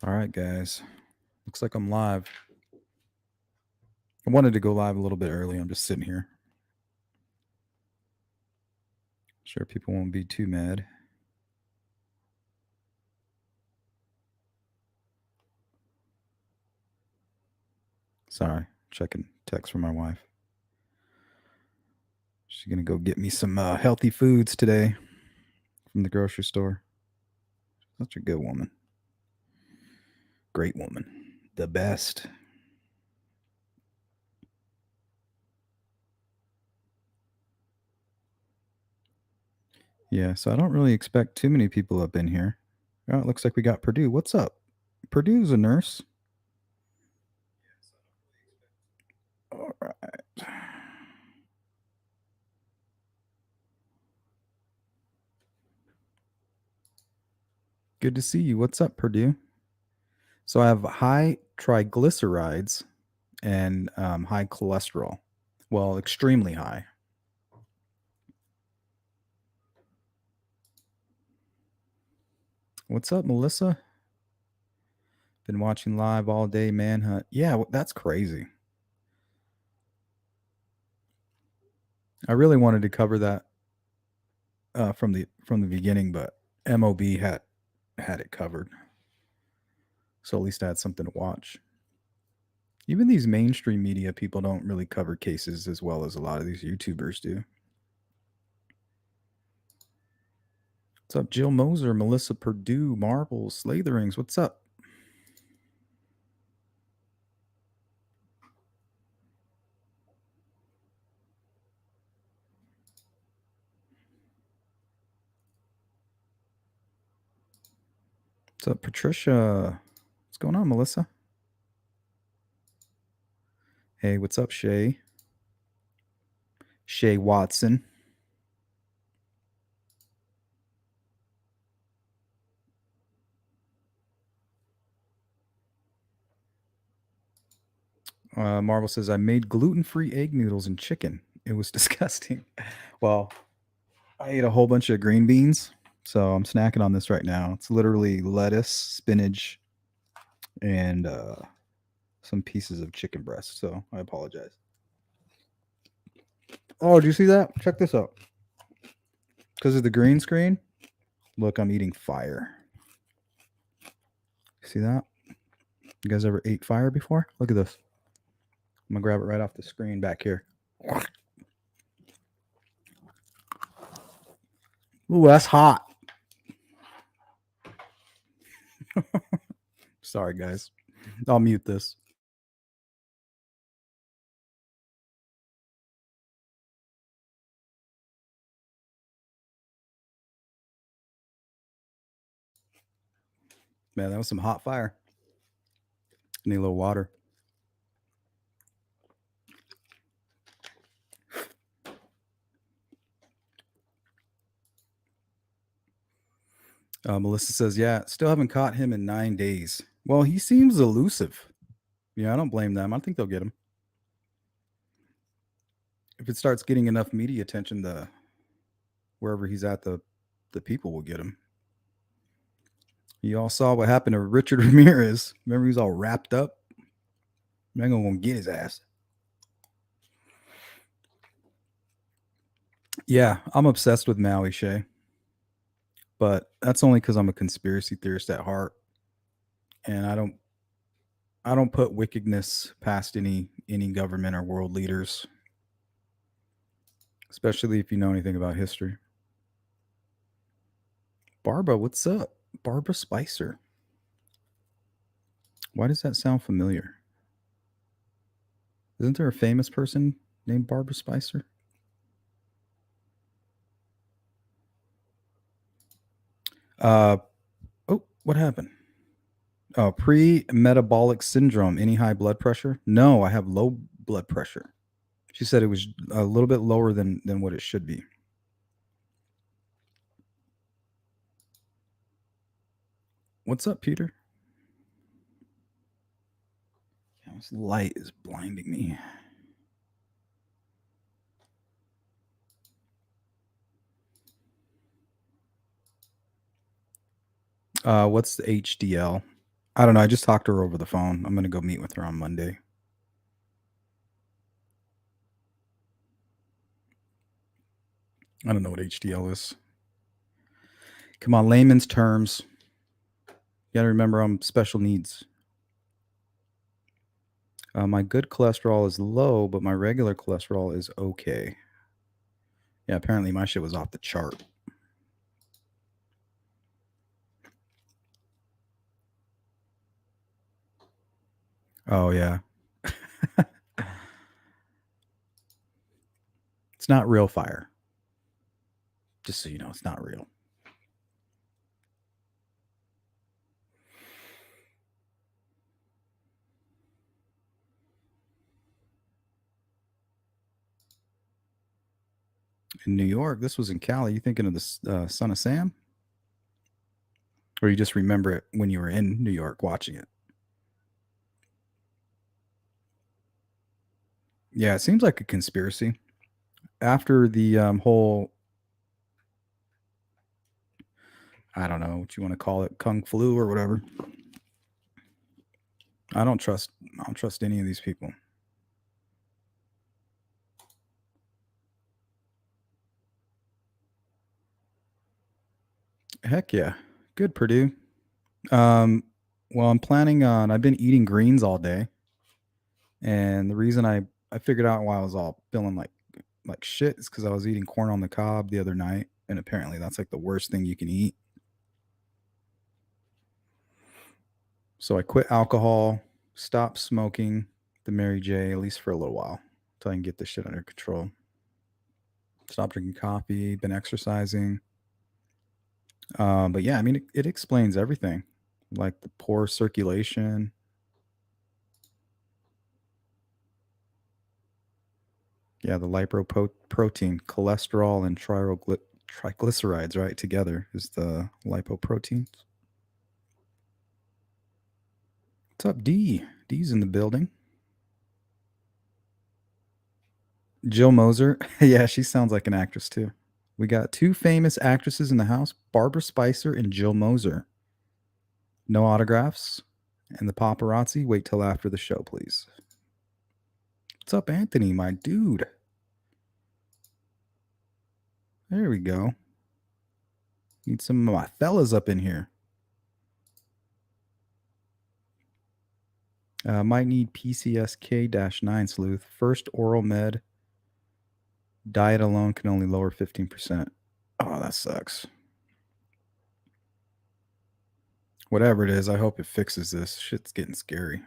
All right, guys. Looks like I'm live. I wanted to go live a little bit early. I'm just sitting here. Sure, people won't be too mad. Sorry, checking text from my wife. She's gonna go get me some healthy foods today from the grocery store. Such a good woman. Great woman. The best. Yeah, so I don't really expect too many people up in here. Oh, it looks like we got Purdue. What's up? Purdue's a nurse. All right. Good to see you. What's up, Purdue? So I have high triglycerides and high cholesterol. Well, extremely high. What's up, Melissa? Been watching live all day, Manhunt. Yeah, that's crazy. I really wanted to cover that from the beginning, but MOB had it covered, so at least I had something to watch. Even these mainstream media people don't really cover cases as well as a lot of these YouTubers do. What's up, Jill Moser, Melissa Purdue, Marbles, Slatherings? What's up? What's up, Patricia? What's going on, Melissa? Hey, what's up, Shay? Shay Watson. Marvel says, I made gluten free egg noodles and chicken. It was disgusting. Well, I ate a whole bunch of green beans. So I'm snacking on this right now. It's literally lettuce, spinach, and some pieces of chicken breast. So I apologize. Oh, did you see that? Check this out. Because of the green screen, look, I'm eating fire. See that? You guys ever ate fire before? Look at this. I'm going to grab it right off the screen back here. Ooh, that's hot. Sorry, guys. I'll mute this. Man, that was some hot fire. Need a little water. Melissa says, yeah, still haven't caught him in 9 days. Well, he seems elusive. Yeah, I don't blame them. I think they'll get him. If it starts getting enough media attention, the wherever he's at, the people will get him. You all saw what happened to Richard Ramirez. Remember, he was all wrapped up. Man, gonna get his ass. Yeah, I'm obsessed with Maui Shay, but that's only because I'm a conspiracy theorist at heart, and I don't put wickedness past any government or world leaders, especially if you know anything about history. Barbara, what's up? Barbara Spicer. Why does that sound familiar? Isn't there a famous person named Barbara Spicer? Uh oh, what happened? Oh, pre-metabolic syndrome. Any high blood pressure? No, I have low blood pressure. She said it was a little bit lower than what it should be. What's up, Peter? This light is blinding me. What's the HDL? I don't know. I just talked to her over the phone. I'm gonna go meet with her on Monday. I don't know what HDL is. Come on, layman's terms. You gotta remember I'm special needs. My good cholesterol is low, but my regular cholesterol is okay. Yeah, apparently my shit was off the chart. Oh yeah. It's not real fire. Just so you know, it's not real. In New York, this was in Cali. You thinking of the Son of Sam, or you just remember it when you were in New York watching it? Yeah, it seems like a conspiracy. After the whole, I don't know what you want to call it, kung flu or whatever. I don't trust. I don't trust any of these people. Heck yeah, good Purdue. Um, well, I'm planning on. I've been eating greens all day, and the reason I figured out why I was all feeling like shit is because I was eating corn on the cob the other night, and apparently that's like the worst thing you can eat. So I quit alcohol, stopped smoking the Mary J, at least for a little while, until I can get this shit under control. Stop drinking coffee, been exercising. But yeah, I mean, it explains everything, like the poor circulation. Yeah, the lipoprotein, cholesterol, and triglycerides, right, together is the lipoproteins. What's up, D? D's in the building. Jill Moser. Yeah, she sounds like an actress too. We got two famous actresses in the house, Barbara Spicer and Jill Moser. No autographs. And the paparazzi, wait till after the show, please. What's up, Anthony, my dude? There we go. Need some of my fellas up in here. Might need PCSK 9 Sleuth. First oral med. Diet alone can only lower 15%. Oh, that sucks. Whatever it is, I hope it fixes this. Shit's getting scary.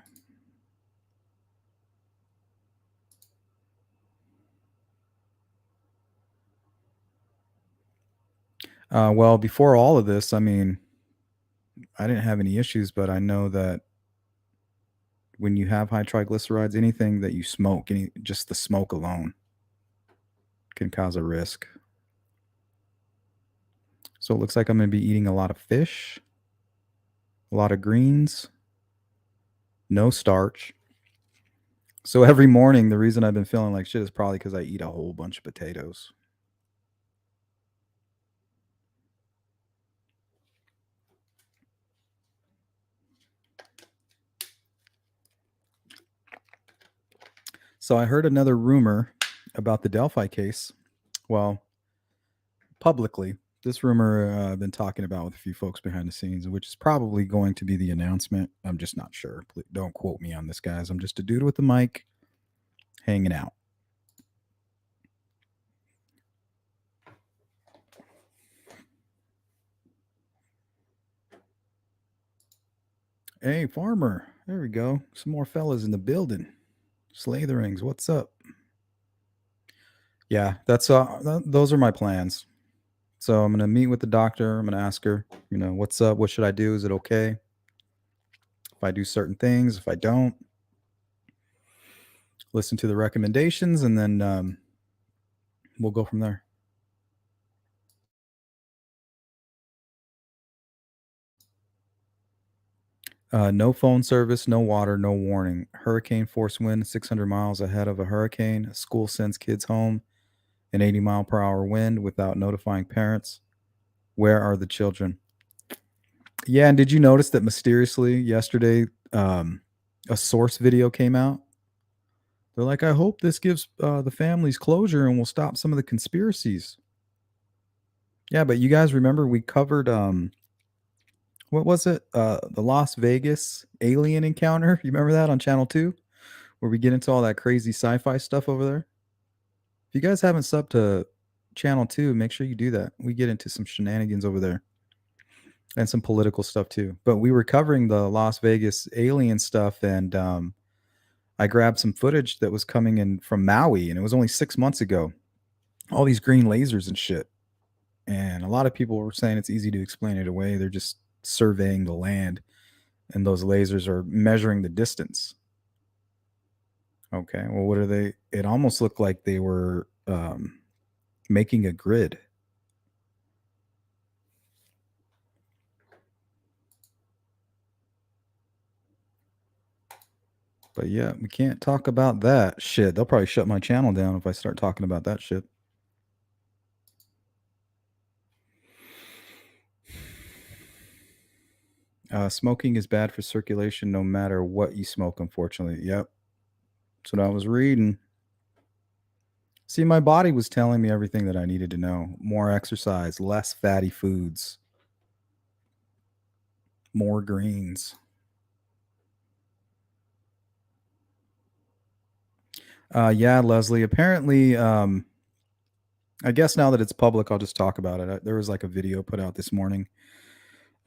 Well, before all of this, I mean, I didn't have any issues, but I know that when you have high triglycerides, anything that you smoke, just the smoke alone can cause a risk. So it looks like I'm going to be eating a lot of fish, a lot of greens, no starch. So every morning, the reason I've been feeling like shit is probably because I eat a whole bunch of potatoes. So I heard another rumor about the Delphi case. Well, publicly, this rumor I've been talking about with a few folks behind the scenes, which is probably going to be the announcement. I'm just not sure. Please don't quote me on this, guys. I'm just a dude with a mic hanging out. Hey, farmer. There we go. Some more fellas in the building. Slatherings, what's up? Yeah, those are my plans. So I'm gonna meet with the doctor. I'm gonna ask her, what's up? What should I do? Is it okay if I do certain things? If I don't, listen to the recommendations, and then we'll go from there. No phone service, no water, no warning. Hurricane force wind 600 miles ahead of a hurricane. School sends kids home. An 80-mile-per-hour wind without notifying parents. Where are the children? Yeah, and did you notice that mysteriously yesterday, a source video came out? They're like, "I hope this gives, the families closure and will stop some of the conspiracies." Yeah, but you guys remember we covered, what was it? The Las Vegas alien encounter? You remember that on Channel 2? Where we get into all that crazy sci-fi stuff over there? If you guys haven't subbed to Channel 2, make sure you do that. We get into some shenanigans over there and some political stuff too. But we were covering the Las Vegas alien stuff, and I grabbed some footage that was coming in from Maui, and it was only 6 months ago. All these green lasers and shit. And a lot of people were saying it's easy to explain it away. They're just surveying the land, and those lasers are measuring the distance. Okay, well, what are they? It almost looked like they were making a grid. But yeah, we can't talk about that shit. They'll probably shut my channel down if I start talking about that shit. Smoking is bad for circulation no matter what you smoke, unfortunately. Yep. That's what I was reading. See, my body was telling me everything that I needed to know. More exercise, less fatty foods, more greens. Yeah, Leslie. Apparently, I guess now that it's public, I'll just talk about it. There was like a video put out this morning.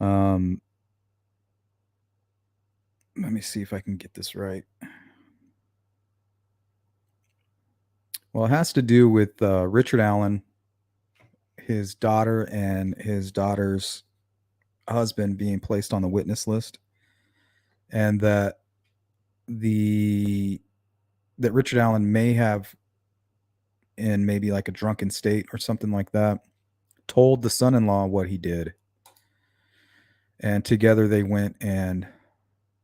Um, Let me see if I can get this right. Well, it has to do with Richard Allen, his daughter, and his daughter's husband being placed on the witness list, and the that Richard Allen may have, in maybe like a drunken state or something like that, told the son-in-law what he did, and together they went and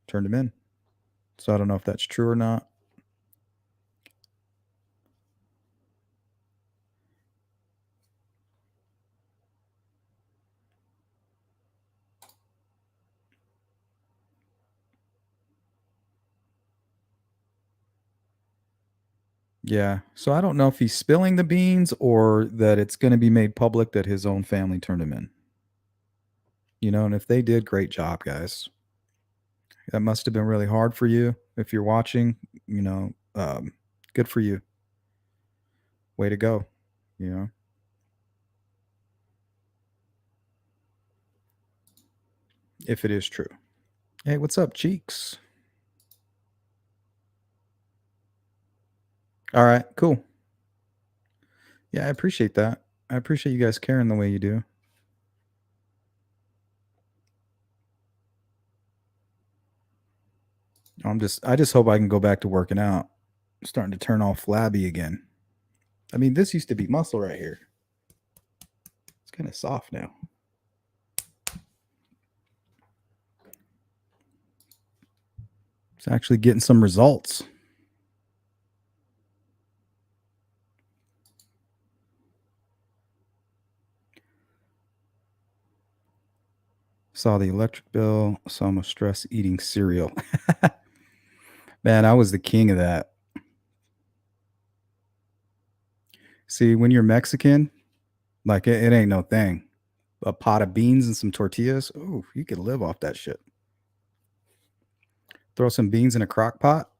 turned him in. So I don't know if that's true or not. Yeah. So I don't know if he's spilling the beans or that it's going to be made public that his own family turned him in. You know, and if they did, great job, guys. That must have been really hard for you. If you're watching, you know, good for you. Way to go. You know, if it is true. Hey, what's up, Cheeks? All right, cool. Yeah, I appreciate that. I appreciate you guys caring the way you do. I just hope I can go back to working out. I'm starting to turn all flabby again. I mean, this used to be muscle right here. It's kind of soft now. It's actually getting some results. Saw the electric bill, saw my stress eating cereal. Man, I was the king of that. See, when you're Mexican, like it ain't no thing. A pot of beans and some tortillas. Oh, you could live off that shit. Throw some beans in a crock pot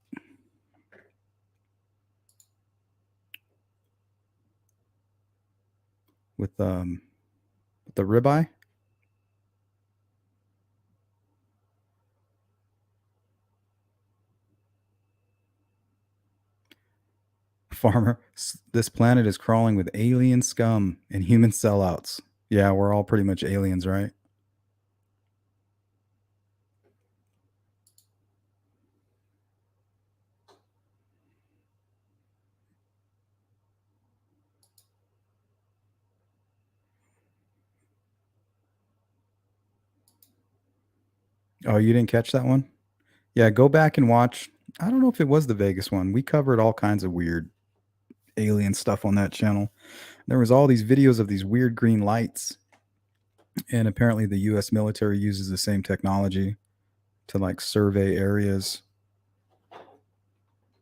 with the ribeye. Farmer, this planet is crawling with alien scum and human sellouts. Yeah, we're all pretty much aliens, right? Oh, you didn't catch that one? Yeah, go back and watch. I don't know if it was the Vegas one. We covered all kinds of weird alien stuff on that channel. There was all these videos of these weird green lights. And apparently, the U.S. military uses the same technology to like survey areas.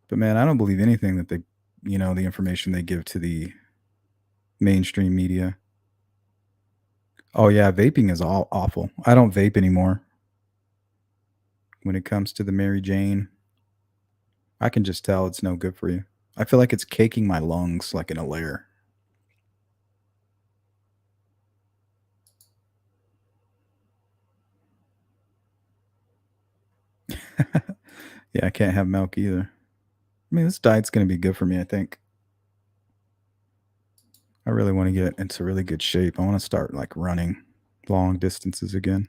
But man, I don't believe anything that the information they give to the mainstream media. Oh yeah, vaping is all awful. I don't vape anymore. When it comes to the Mary Jane, I can just tell it's no good for you. I feel like it's caking my lungs like in a layer. Yeah, I can't have milk either. I mean, this diet's going to be good for me, I think. I really want to get into really good shape. I want to start like running long distances again.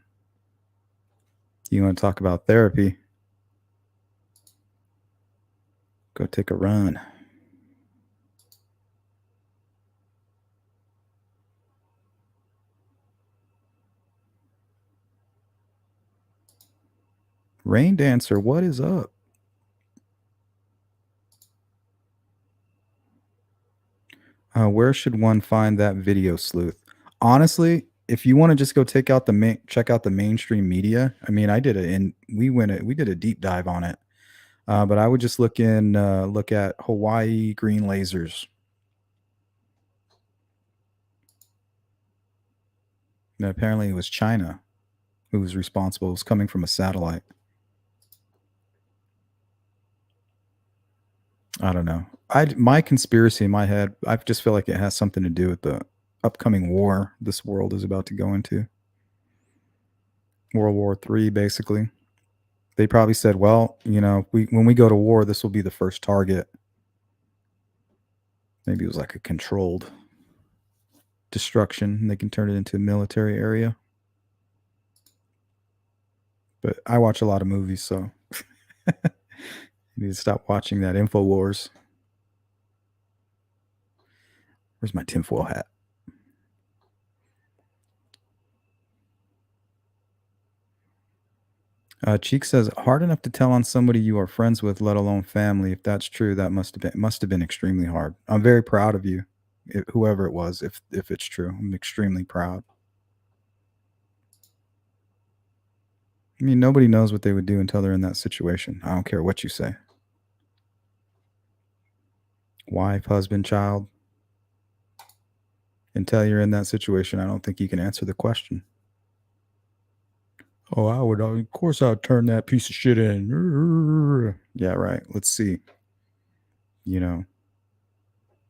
You want to talk about therapy? Go take a run. Rain Dancer, what is up? Where should one find that video, Sleuth? Honestly, if you want to just go check out the mainstream media. I mean, I did it, and we did a deep dive on it. But I would just look at Hawaii green lasers. And apparently, it was China who was responsible. It was coming from a satellite. I don't know. My conspiracy in my head, I just feel like it has something to do with the upcoming war this world is about to go into. World War III, basically. They probably said, well, when we go to war, this will be the first target. Maybe it was like a controlled destruction and they can turn it into a military area. But I watch a lot of movies, so you need to stop watching that InfoWars. Where's my tinfoil hat? Cheek says, hard enough to tell on somebody you are friends with, let alone family. If that's true, that must have been extremely hard. I'm very proud of you, whoever it was. If it's true, I'm extremely proud. I mean, nobody knows what they would do until they're in that situation. I don't care what you say. Wife, husband, child. Until you're in that situation, I don't think you can answer the question. Oh, I would, of course, I'd turn that piece of shit in. Yeah, right. Let's see. You know,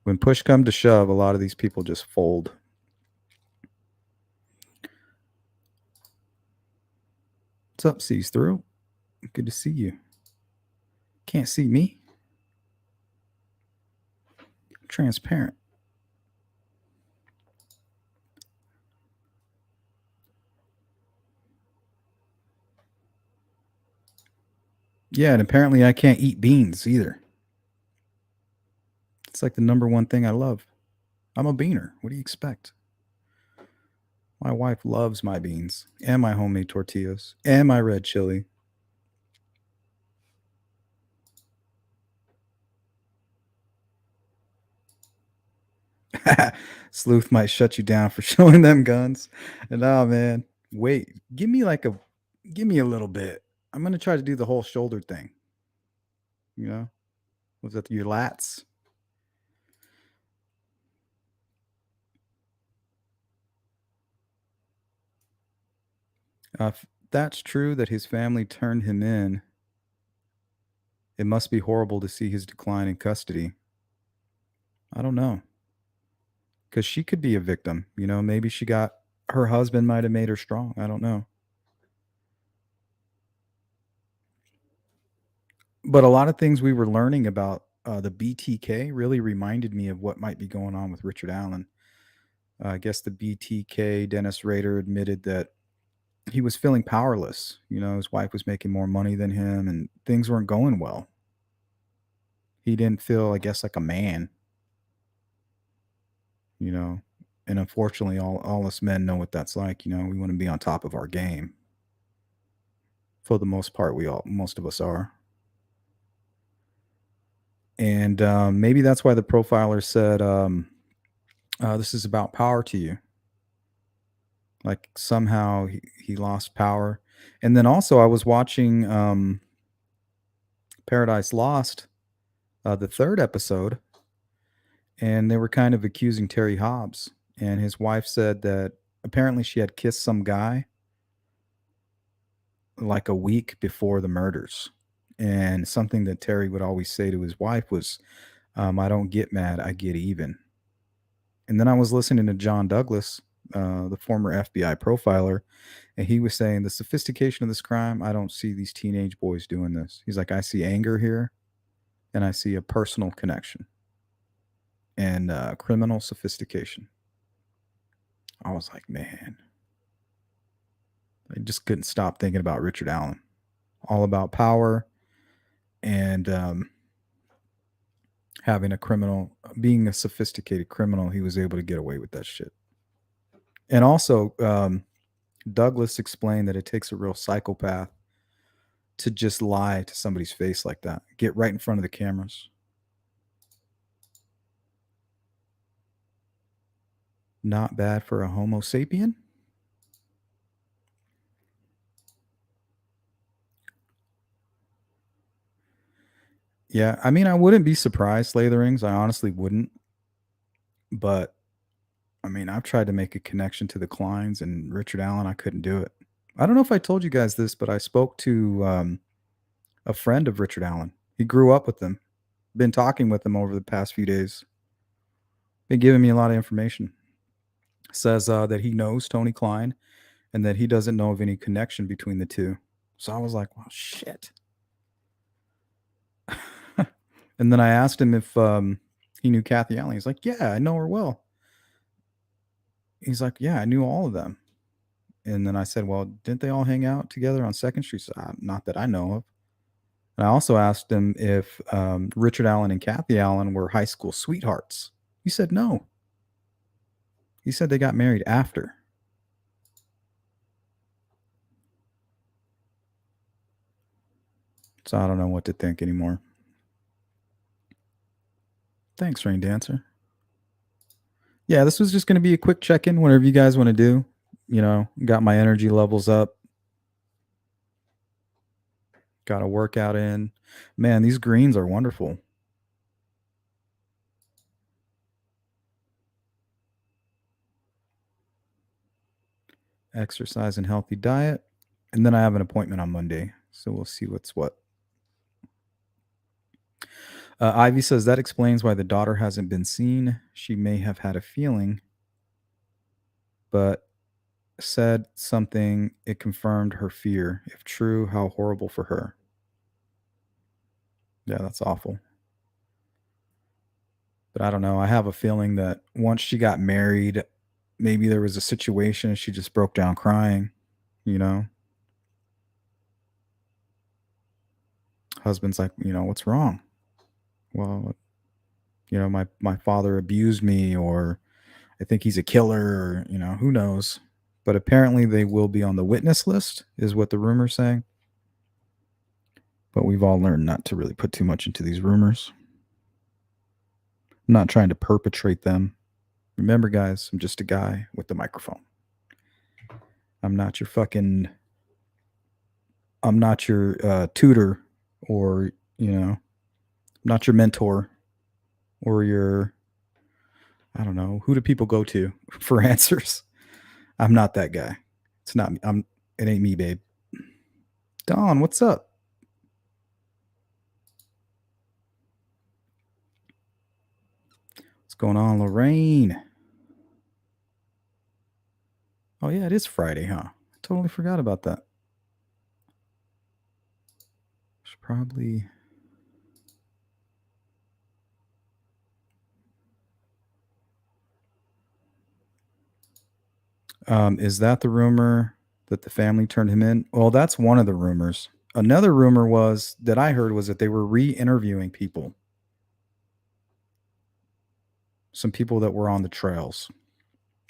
when push come to shove, a lot of these people just fold. What's up, sees through? Good to see you. Can't see me. Transparent. Yeah, and apparently I can't eat beans either. It's like the number one thing I love. I'm a beaner. What do you expect? My wife loves my beans and my homemade tortillas and my red chili. Sleuth might shut you down for showing them guns. And oh man, wait, give me a little bit. I'm gonna try to do the whole shoulder thing. You know, was that your lats? If that's true that his family turned him in, it must be horrible to see his decline in custody. I don't know, because she could be a victim. Maybe she got her husband might have made her strong. I don't know. But a lot of things we were learning about the BTK really reminded me of what might be going on with Richard Allen. I guess the BTK, Dennis Rader, admitted that he was feeling powerless. His wife was making more money than him and things weren't going well. He didn't feel, I guess, like a man, you know. And unfortunately, all us men know what that's like. We want to be on top of our game. For the most part, most of us are. And maybe that's why the profiler said, this is about power to you. Like somehow he lost power. And then also I was watching Paradise Lost, the third episode, and they were kind of accusing Terry Hobbs. And his wife said that apparently she had kissed some guy like a week before the murders. And something that Terry would always say to his wife was, I don't get mad, I get even. And then I was listening to John Douglas, the former FBI profiler, and he was saying the sophistication of this crime, I don't see these teenage boys doing this. He's like, I see anger here, and I see a personal connection and criminal sophistication. I was like, man, I just couldn't stop thinking about Richard Allen. All about power and having a criminal, being a sophisticated criminal, he was able to get away with that shit. And also, Douglas explained that it takes a real psychopath to just lie to somebody's face like that, get right in front of the cameras. Not bad for a Homo sapien. Yeah, I mean, I wouldn't be surprised, Slay the Rings. I honestly wouldn't. But I mean, I've tried to make a connection to the Kleins and Richard Allen. I couldn't do it. I don't know if I told you guys this, but I spoke to a friend of Richard Allen. He grew up with him. Been talking with him over the past few days. Been giving me a lot of information. Says that he knows Tony Klein and that he doesn't know of any connection between the two. So I was like, well, shit. And then I asked him if he knew Kathy Allen. He's like, yeah, I know her well. He's like, yeah, I knew all of them. And then I said, well, didn't they all hang out together on Second Street? So, not that I know of. And I also asked him if Richard Allen and Kathy Allen were high school sweethearts. He said no. He said they got married after. So I don't know what to think anymore. Thanks, Rain Dancer. Yeah, this was just going to be a quick check in, whatever you guys want to do. You know, got my energy levels up. Got a workout in. Man, these greens are wonderful. Exercise and healthy diet. And then I have an appointment on Monday. So we'll see what's what. Ivy says that explains why the daughter hasn't been seen. She may have had a feeling, but said something. It confirmed her fear. If true, how horrible for her. Yeah, that's awful. But I don't know. I have a feeling that once she got married, maybe there was a situation she just broke down crying, you know? Husband's like, what's wrong? Well, my father abused me, or I think he's a killer, or, who knows? But apparently they will be on the witness list, is what the rumor's saying. But we've all learned not to really put too much into these rumors. I'm not trying to perpetrate them. Remember, guys, I'm just a guy with the microphone. I'm not your tutor, or, I'm not your mentor, or your, I don't know, who do people go to for answers? I'm not that guy. It's not me. It ain't me, babe. Dawn, what's up? What's going on, Lorraine? Oh yeah, it is Friday, huh? I totally forgot about that. Should probably. Is that the rumor that the family turned him in? Well, that's one of the rumors. Another rumor was that I heard was that they were re-interviewing people. Some people that were on the trails.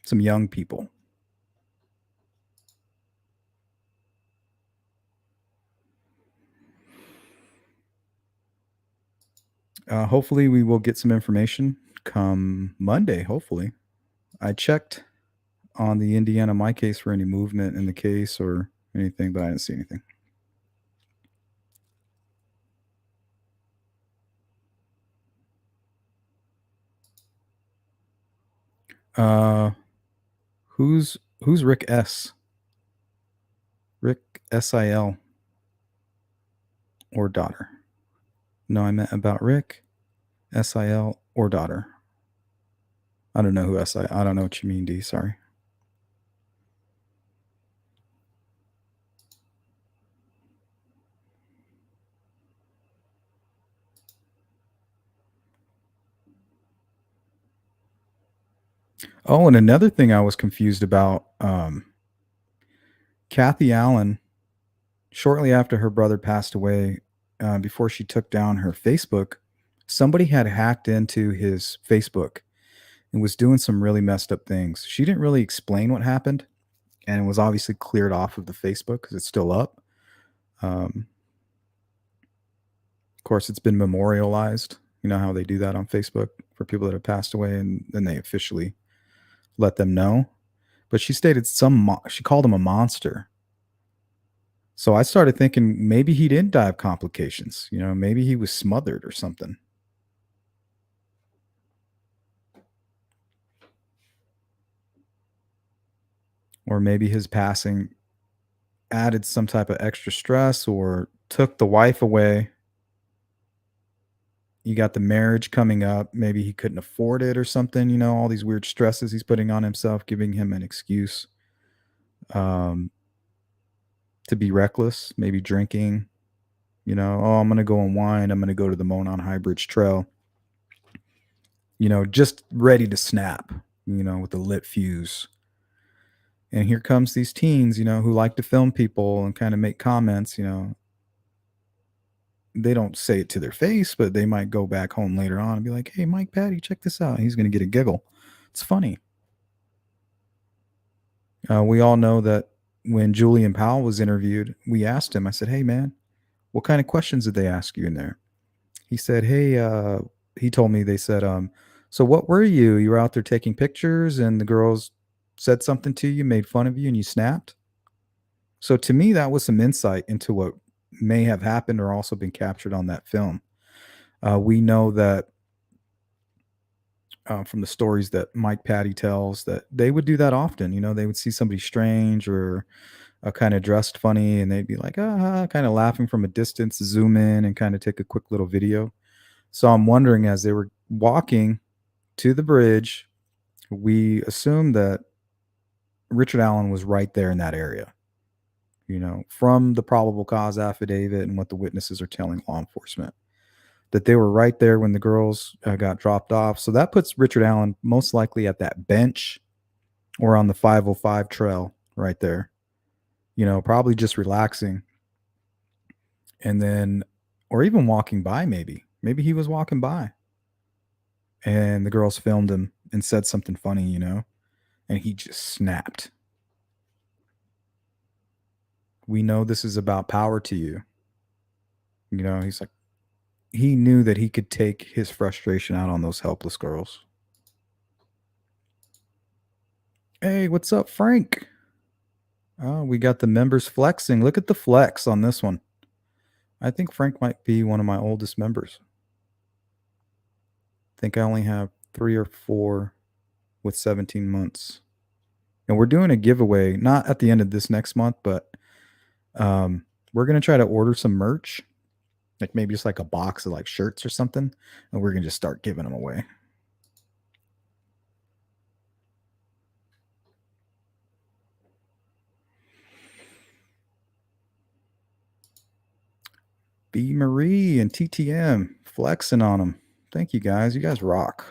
Some young people. Hopefully we will get some information come Monday, hopefully. I checked on the Indiana My case for any movement in the case or anything, but I didn't see anything. Uh, who's Rick S? Rick SIL or daughter? No, I meant about Rick SIL or daughter. I don't know who SI. I don't know what you mean, D. Sorry. Oh, and another thing I was confused about. Kathy Allen, shortly after her brother passed away, before she took down her Facebook, somebody had hacked into his Facebook and was doing some really messed up things. She didn't really explain what happened, and it was obviously cleared off of the Facebook because it's still up. Um, of course, it's been memorialized. You know how they do that on Facebook for people that have passed away, and then they officially let them know. But she stated she called him a monster. So I started thinking maybe he didn't die of complications. You know, maybe he was smothered or something. Or maybe his passing added some type of extra stress or took the wife away. You got the marriage coming up. Maybe he couldn't afford it or something. You know, all these weird stresses he's putting on himself, giving him an excuse um, to be reckless, maybe drinking. You know, oh, I'm going to go unwind. I'm going to go to the Monon High Bridge Trail. You know, just ready to snap, you know, with the lit fuse. And here comes these teens, you know, who like to film people and kind of make comments, you know. They don't say it to their face, but they might go back home later on and be like, "Hey, Mike Patty, check this out." He's going to get a giggle. It's funny. We all know that when Julian Powell was interviewed, we asked him, I said, "Hey, man, what kind of questions did they ask you in there?" He said, "Hey," he told me they said, "So what were you? You were out there taking pictures and the girls said something to you, made fun of you, and you snapped?" So to me, that was some insight into what may have happened or also been captured on that film. We know that from the stories that Mike Patty tells that they would do that often. You know, they would see somebody strange or kind of dressed funny, and they'd be like, ah, kind of laughing from a distance, zoom in, and kind of take a quick little video. So I'm wondering, as they were walking to the bridge, we assumed that Richard Allen was right there in that area. You know, from the probable cause affidavit and what the witnesses are telling law enforcement, that they were right there when the girls got dropped off. So that puts Richard Allen most likely at that bench or on the 505 trail right there, you know, probably just relaxing. And then, or even walking by, maybe. Maybe he was walking by and the girls filmed him and said something funny, you know, and he just snapped. We know this is about power to you. You know, he's like, he knew that he could take his frustration out on those helpless girls. Hey, what's up, Frank? Oh, we got the members flexing. Look at the flex on this one. I think Frank might be one of my oldest members. I think I only have 3 or 4 with 17 months. And we're doing a giveaway, not at the end of this next month, but we're going to try to order some merch, like maybe just like a box of like shirts or something. And we're going to just start giving them away. B. Marie and TTM flexing on them. Thank you guys. You guys rock.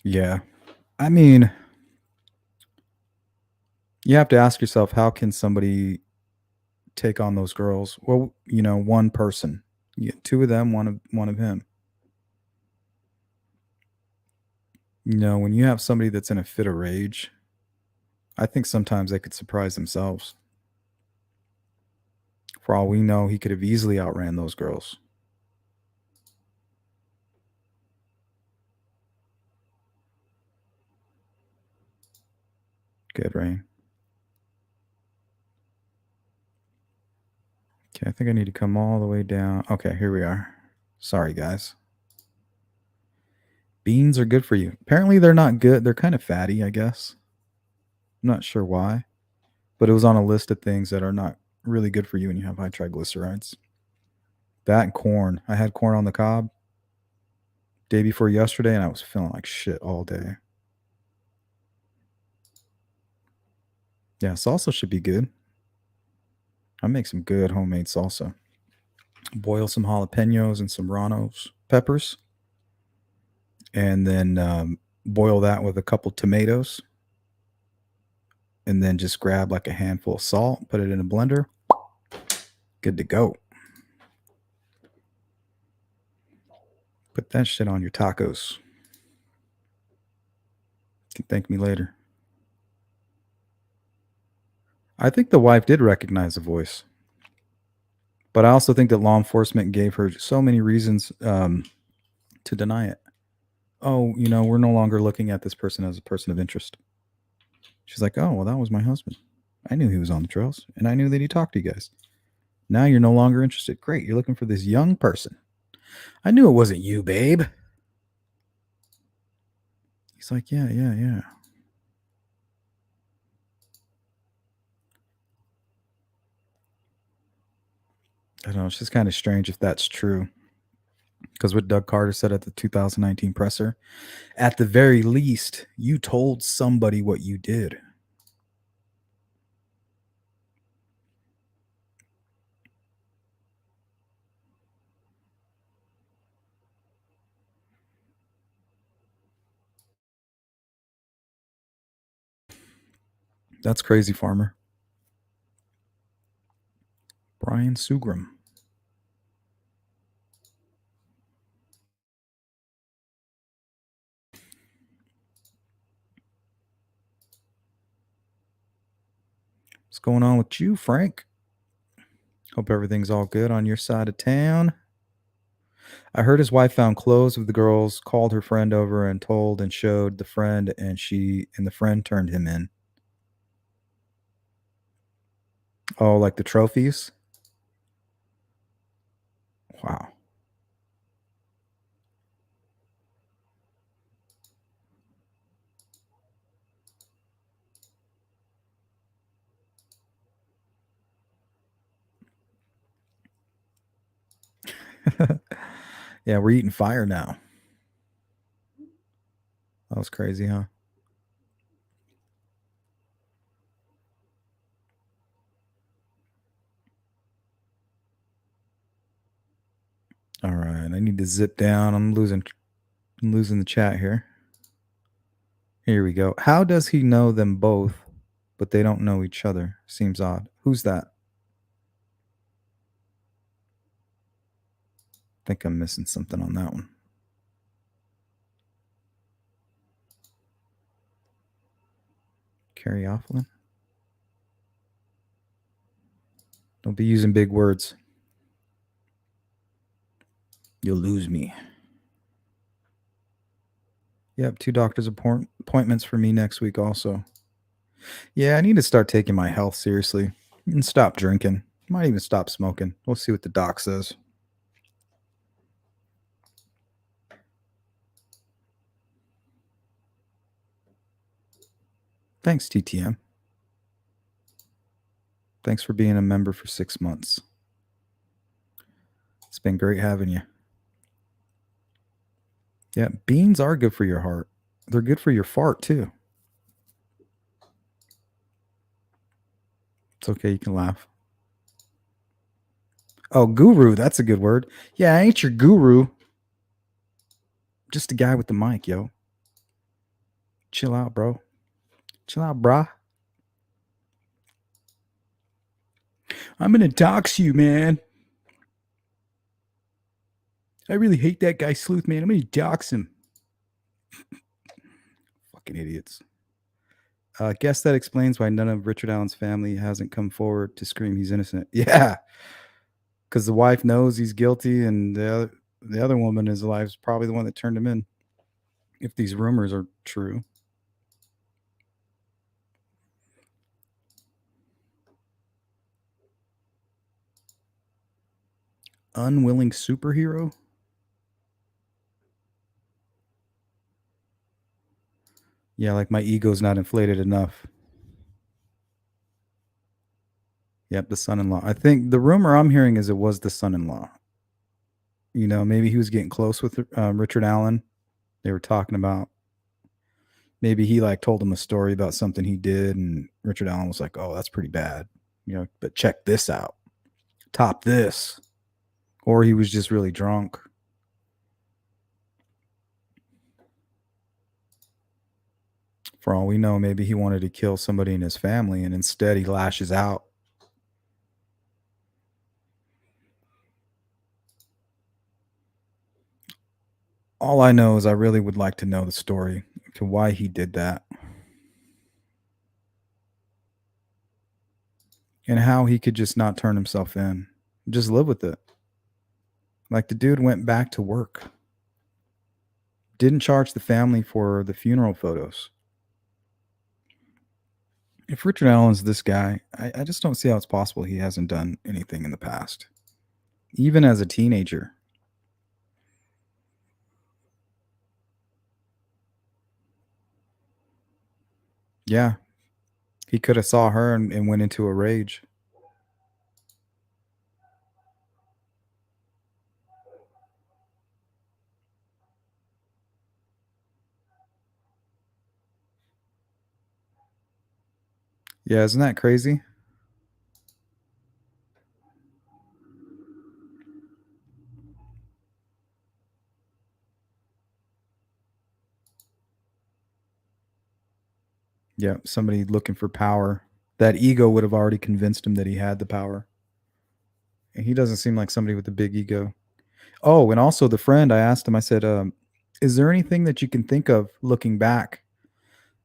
Yeah. I mean, you have to ask yourself, how can somebody take on those girls? Well, you know, one person, two of them, one of him. You know, when you have somebody that's in a fit of rage, I think sometimes they could surprise themselves. For all we know, he could have easily outran those girls. Good, Rain. Okay, I think I need to come all the way down. Okay, here we are. Sorry, guys. Beans are good for you. Apparently, they're not good. They're kind of fatty, I guess. I'm not sure why, but it was on a list of things that are not really good for you when you have high triglycerides. That and corn. I had corn on the cob day before yesterday, and I was feeling like shit all day. Yeah, salsa should be good. I make some good homemade salsa. Boil some jalapenos and some Ranos peppers, and then boil that with a couple tomatoes, and then just grab like a handful of salt, put it in a blender. Good to go. Put that shit on your tacos. You can thank me later. I think the wife did recognize the voice, but I also think that law enforcement gave her so many reasons to deny it. Oh, we're no longer looking at this person as a person of interest. She's like, oh, well, that was my husband. I knew he was on the trails, and I knew that he talked to you guys. Now you're no longer interested. Great, you're looking for this young person. I knew it wasn't you, babe. He's like, yeah. I don't know. It's just kind of strange if that's true. Because what Doug Carter said at the 2019 presser, at the very least, you told somebody what you did. That's crazy, Farmer. Brian Sugram. What's going on with you, Frank? Hope everything's all good on your side of town. I heard his wife found clothes of the girls, called her friend over and told and showed the friend, and the friend turned him in. Oh, like the trophies? Wow. Yeah, we're eating fire now. That was crazy, huh? All right, I need to zip down. I'm losing the chat here. Here we go. How does he know them both, but they don't know each other? Seems odd. Who's that? I think I'm missing something on that one. Carrie Offlin? Don't be using big words. You'll lose me. Yep, 2 doctor's appointments for me next week also. Yeah, I need to start taking my health seriously and stop drinking. Might even stop smoking. We'll see what the doc says. Thanks, TTM. Thanks for being a member for 6 months. It's been great having you. Yeah, beans are good for your heart. They're good for your fart too. It's okay, you can laugh. Oh, guru, that's a good word. Yeah, I ain't your guru. Just a guy with the mic, yo. Chill out, bro. Chill out, brah. I'm gonna dox you, man. I really hate that guy Sleuth, man. I'm gonna dox him. Fucking idiots. Guess that explains why none of Richard Allen's family hasn't come forward to scream he's innocent. Yeah, because the wife knows he's guilty, and the other woman in his life is probably the one that turned him in. If these rumors are true, unwilling superhero. Yeah, like my ego's not inflated enough. Yep, the son-in-law. I think the rumor I'm hearing is it was the son-in-law. Maybe he was getting close with Richard Allen. They were talking about maybe he like told him a story about something he did, and Richard Allen was like, "Oh, that's pretty bad," But check this out, top this, or he was just really drunk. For all we know, maybe he wanted to kill somebody in his family, and instead he lashes out. All I know is I really would like to know the story to why he did that and how he could just not turn himself in, just live with it. Like the dude went back to work, didn't charge the family for the funeral photos. If Richard Allen's this guy, I just don't see how it's possible he hasn't done anything in the past, even as a teenager. Yeah, he could have saw her and went into a rage. Yeah, isn't that crazy? Yeah, somebody looking for power. That ego would have already convinced him that he had the power. And he doesn't seem like somebody with a big ego. Oh, and also the friend, I asked him, I said, is there anything that you can think of looking back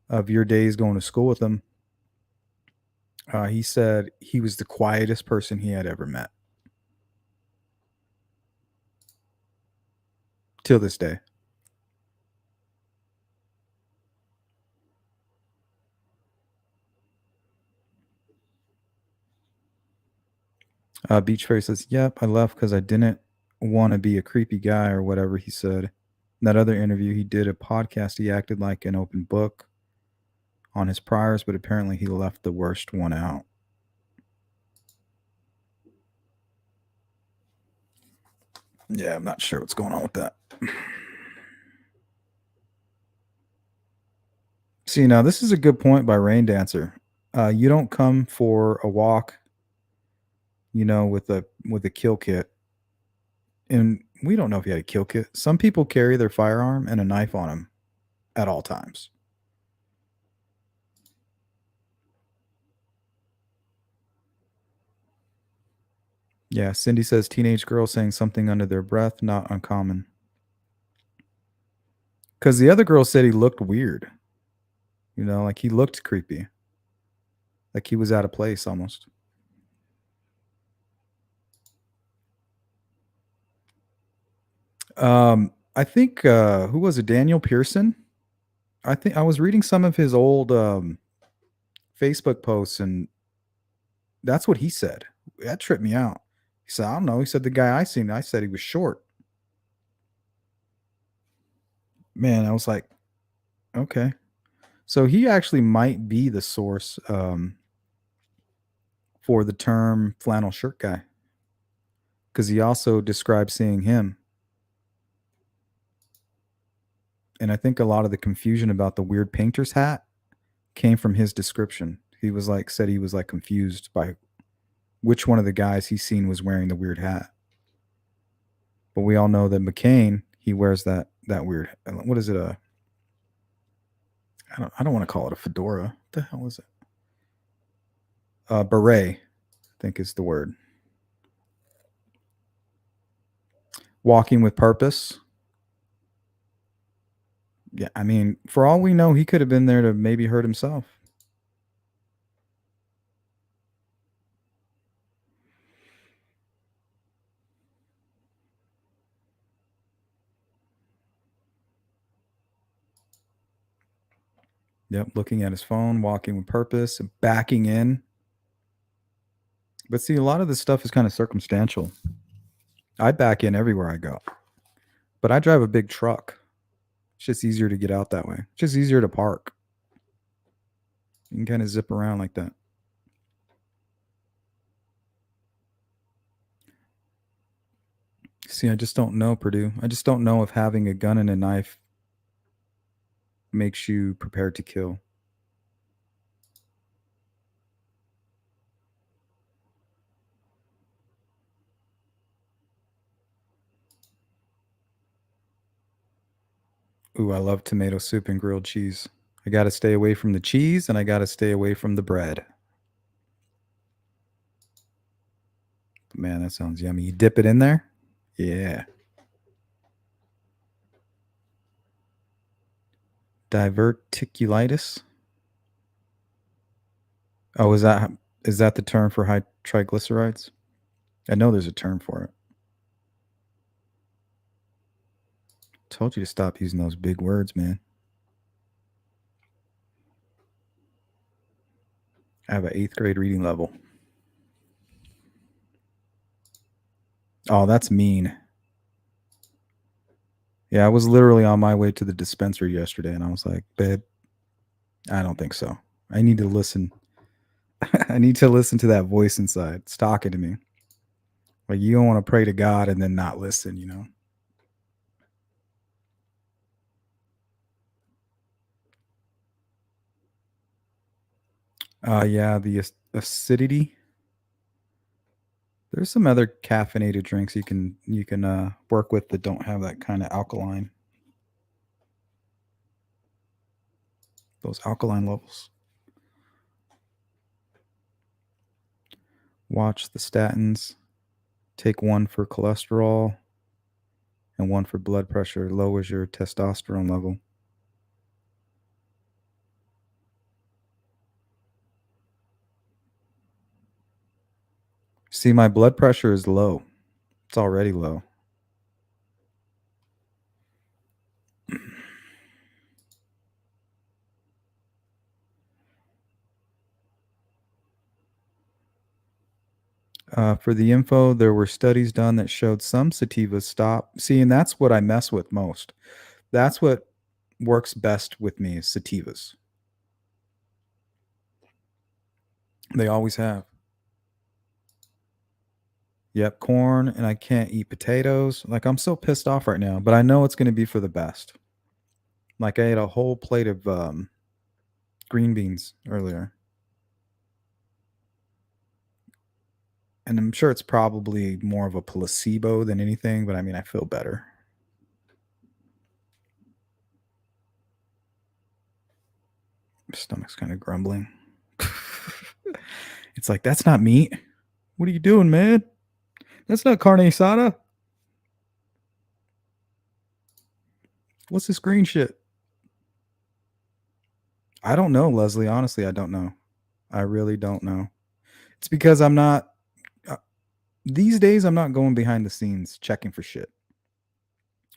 of your days going to school with him? He said he was the quietest person he had ever met till this day. Beach Fairy says, "Yep, I left because I didn't want to be a creepy guy or whatever he said." In that other interview, he did a podcast. He acted like an open book on his priors, but apparently he left the worst one out. Yeah, I'm not sure what's going on with that. See, now this is a good point by Rain Dancer. You don't come for a walk, with a kill kit, and we don't know if he had a kill kit. Some people carry their firearm and a knife on them at all times. Yeah, Cindy says teenage girls saying something under their breath, not uncommon. Because the other girl said he looked weird, like he looked creepy, like he was out of place almost. I think who was it? Daniel Pearson. I think I was reading some of his old Facebook posts, and that's what he said. That tripped me out. He said, "I don't know." He said the guy I seen, I said he was short. Man, I was like, okay. So he actually might be the source for the term flannel shirt guy, because he also described seeing him. And I think a lot of the confusion about the weird painter's hat came from his description. He was like, said he was like confused by which one of the guys he's seen was wearing the weird hat. But we all know that McCain, he wears that weird. What is it? I don't want to call it a fedora. What the hell is it? Beret, I think is the word. Walking with purpose. Yeah, I mean, for all we know, he could have been there to maybe hurt himself. Yep, looking at his phone, walking with purpose, backing in. But see, a lot of this stuff is kind of circumstantial. I back in everywhere I go, but I drive a big truck. It's just easier to get out that way. It's just easier to park. You can kind of zip around like that. See, I just don't know, Purdue. I just don't know if having a gun and a knife makes you prepared to kill. Ooh, I love tomato soup and grilled cheese. I got to stay away from the cheese and I got to stay away from the bread. Man, that sounds yummy. You dip it in there? Yeah. Diverticulitis? Oh, is that the term for high triglycerides? I know there's a term for it. Told you to stop using those big words, man. I have an 8th grade reading level. Oh, that's mean. Yeah, I was literally on my way to the dispensary yesterday and I was like, babe, I don't think so. I need to listen. I need to listen to that voice inside. It's talking to me. Like, you don't want to pray to God and then not listen, you know? Yeah, the acidity. There's some other caffeinated drinks you can work with that don't have that kind of alkaline. Those alkaline levels. Watch the statins. Take one for cholesterol and one for blood pressure. Lowers your testosterone level. See, my blood pressure is low. It's already low. For the info, there were studies done that showed some sativas stop. See, and that's what I mess with most. That's what works best with me is sativas. They always have. Yep, corn, and I can't eat potatoes. Like, I'm so pissed off right now, but I know it's going to be for the best. Like, I ate a whole plate of green beans earlier. And I'm sure it's probably more of a placebo than anything, but I mean, I feel better. My stomach's kind of grumbling. It's like, that's not meat. What are you doing, man? That's not carne asada. What's this green shit? I don't know, Leslie. Honestly, I don't know. I really don't know. It's because I'm not these days I'm not going behind the scenes checking for shit.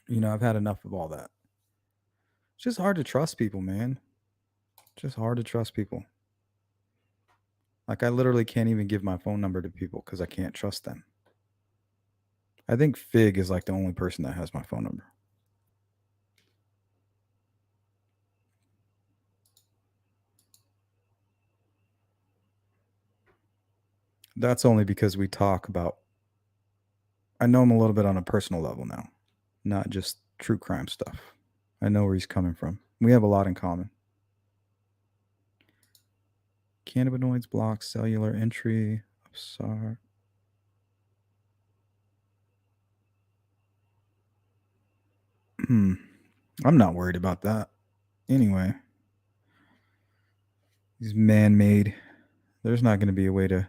You know, I've had enough of all that. It's just hard to trust people, man. Just hard to trust people. Like, I literally can't even give my phone number to people because I can't trust them. I think Fig is like the only person that has my phone number. That's only because we talk about. I know him a little bit on a personal level now, not just true crime stuff. I know where he's coming from. We have a lot in common. Cannabinoids block cellular entry. Sorry. I'm not worried about that. Anyway, he's man made. There's not going to be a way to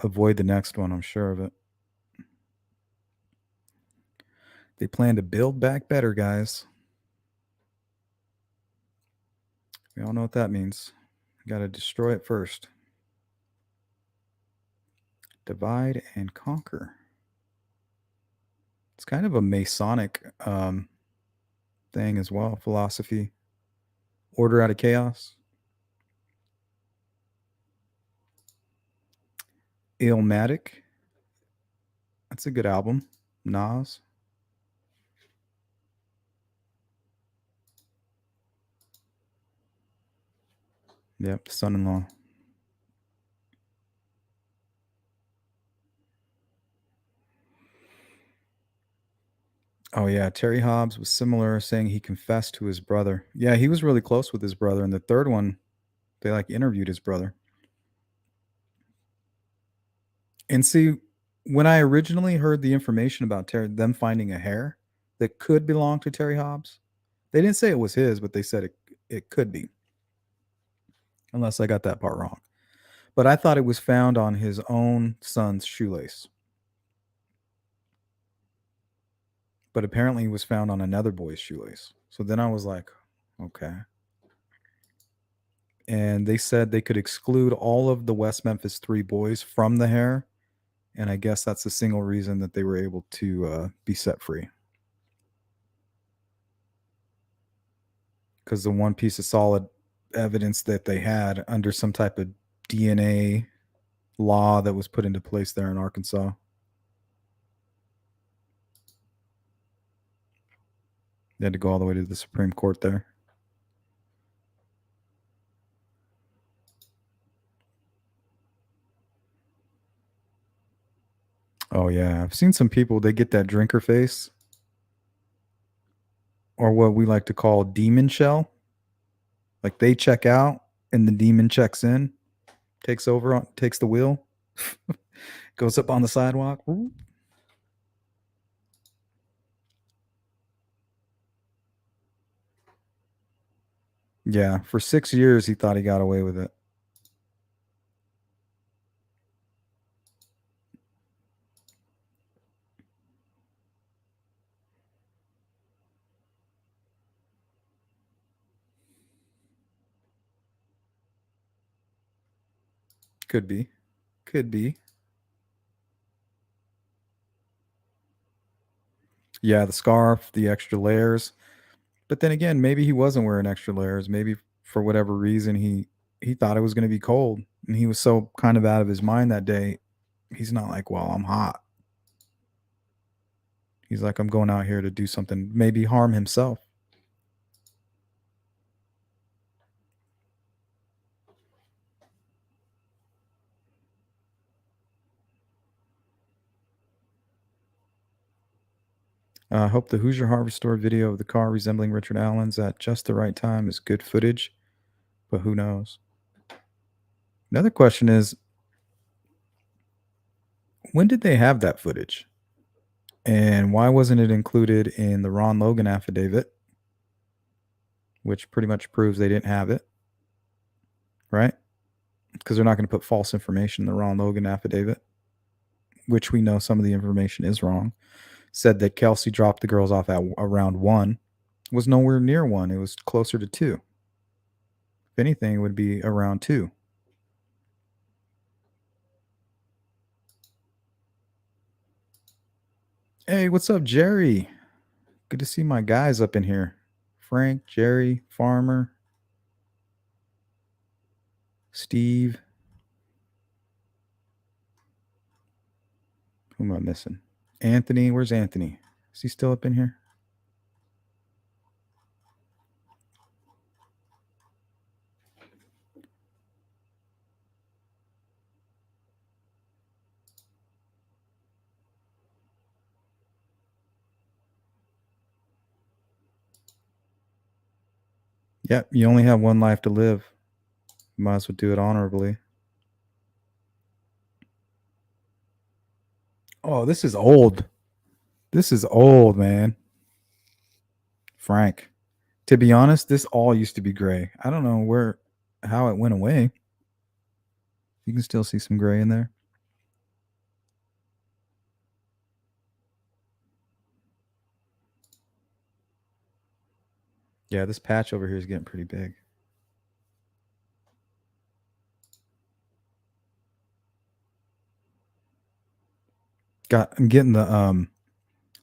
avoid the next one, I'm sure of it. They plan to build back better, guys. We all know what that means. Got to destroy it first. Divide and conquer. It's kind of a Masonic thing as well. Philosophy. Order out of chaos. Illmatic. That's a good album. Nas. Yep, son-in-law. Oh yeah, Terry Hobbs was similar, saying he confessed to his brother. Yeah, he was really close with his brother. And the third one, they like interviewed his brother. And see, when I originally heard the information about them finding a hair that could belong to Terry Hobbs, they didn't say it was his, but they said it could be, unless I got that part wrong. But I thought it was found on his own son's shoelace. But apparently it was found on another boy's shoelace. So then I was like, okay. And they said they could exclude all of the West Memphis Three boys from the hair. And I guess that's the single reason that they were able to be set free. Because the one piece of solid evidence that they had under some type of DNA law that was put into place there in Arkansas. They had to go all the way to the Supreme Court there. Oh yeah, I've seen some people. They get that drinker face, or what we like to call demon shell. Like they check out, and the demon checks in, takes over, takes the wheel, goes up on the sidewalk. Ooh. Yeah, for 6 years he thought he got away with it. Could be, could be. Yeah, the scarf, the extra layers. But then again, maybe he wasn't wearing extra layers. Maybe for whatever reason he thought it was going to be cold, and he was so kind of out of his mind that day. He's not like, well, I'm hot. He's like, I'm going out here to do something, maybe harm himself. I hope the Hoosier Hardware Store video of the car resembling Richard Allen's at just the right time is good footage, but who knows? Another question is, when did they have that footage? And why wasn't it included in the Ron Logan affidavit, which pretty much proves they didn't have it, right? Because they're not going to put false information in the Ron Logan affidavit, which we know some of the information is wrong. Said that Kelsey dropped the girls off at around 1, was nowhere near 1. It was closer to 2. If anything, it would be around 2. Hey, what's up, Jerry? Good to see my guys up in here. Frank, Jerry, Farmer, Steve. Who am I missing? Anthony. Where's Anthony? Is he still up in here? Yep, you only have one life to live. You might as well do it honorably. Oh, this is old. This is old, man. Frank. To be honest, this all used to be gray. I don't know how it went away. You can still see some gray in there. Yeah, this patch over here is getting pretty big. I'm getting the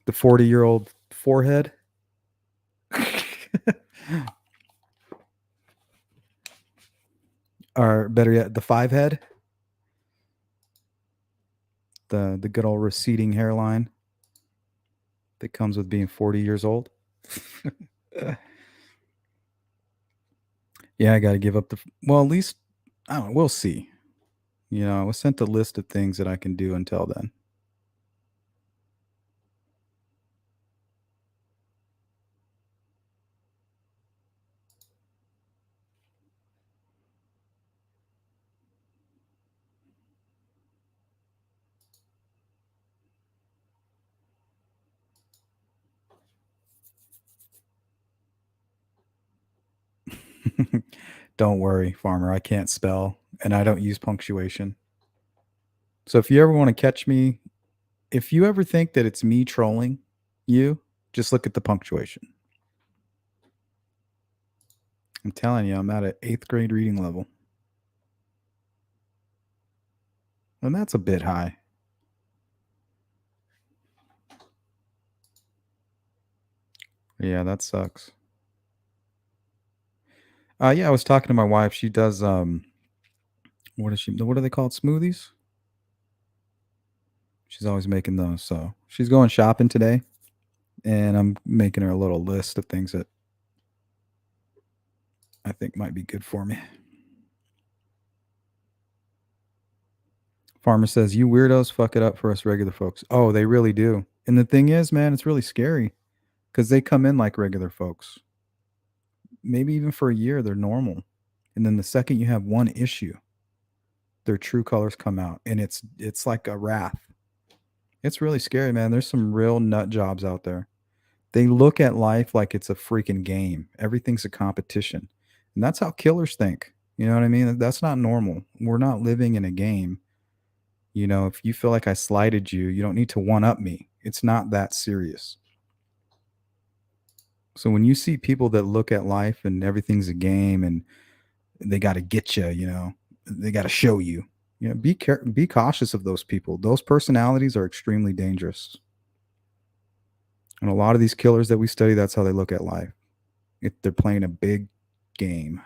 40-year-old forehead. Or better yet, the 5 head. The good old receding hairline that comes with being 40 years old. Yeah, I got to give up the. Well, at least I don't know. We'll see. I was sent a list of things that I can do until then. Don't worry, farmer. I can't spell and I don't use punctuation. So if you ever want to catch me, if you ever think that it's me trolling you, just look at the punctuation. I'm telling you, I'm at an eighth grade reading level. And that's a bit high. Yeah, that sucks. Yeah, I was talking to my wife. She does what are they called? Smoothies? She's always making those. So she's going shopping today and I'm making her a little list of things that I think might be good for me. Farmer says, "You weirdos fuck it up for us regular folks." Oh, they really do. And the thing is, man, it's really scary because they come in like regular folks. Maybe even for a year, they're normal. And then the second you have one issue, their true colors come out and it's like a wrath. It's really scary, man. There's some real nut jobs out there. They look at life like it's a freaking game. Everything's a competition. And that's how killers think. You know what I mean? That's not normal. We're not living in a game. If you feel like I slighted you, you don't need to one up me. It's not that serious. So when you see people that look at life and everything's a game and they got to get you, they got to show you. Be cautious of those people. Those personalities are extremely dangerous. And a lot of these killers that we study, that's how they look at life. If they're playing a big game.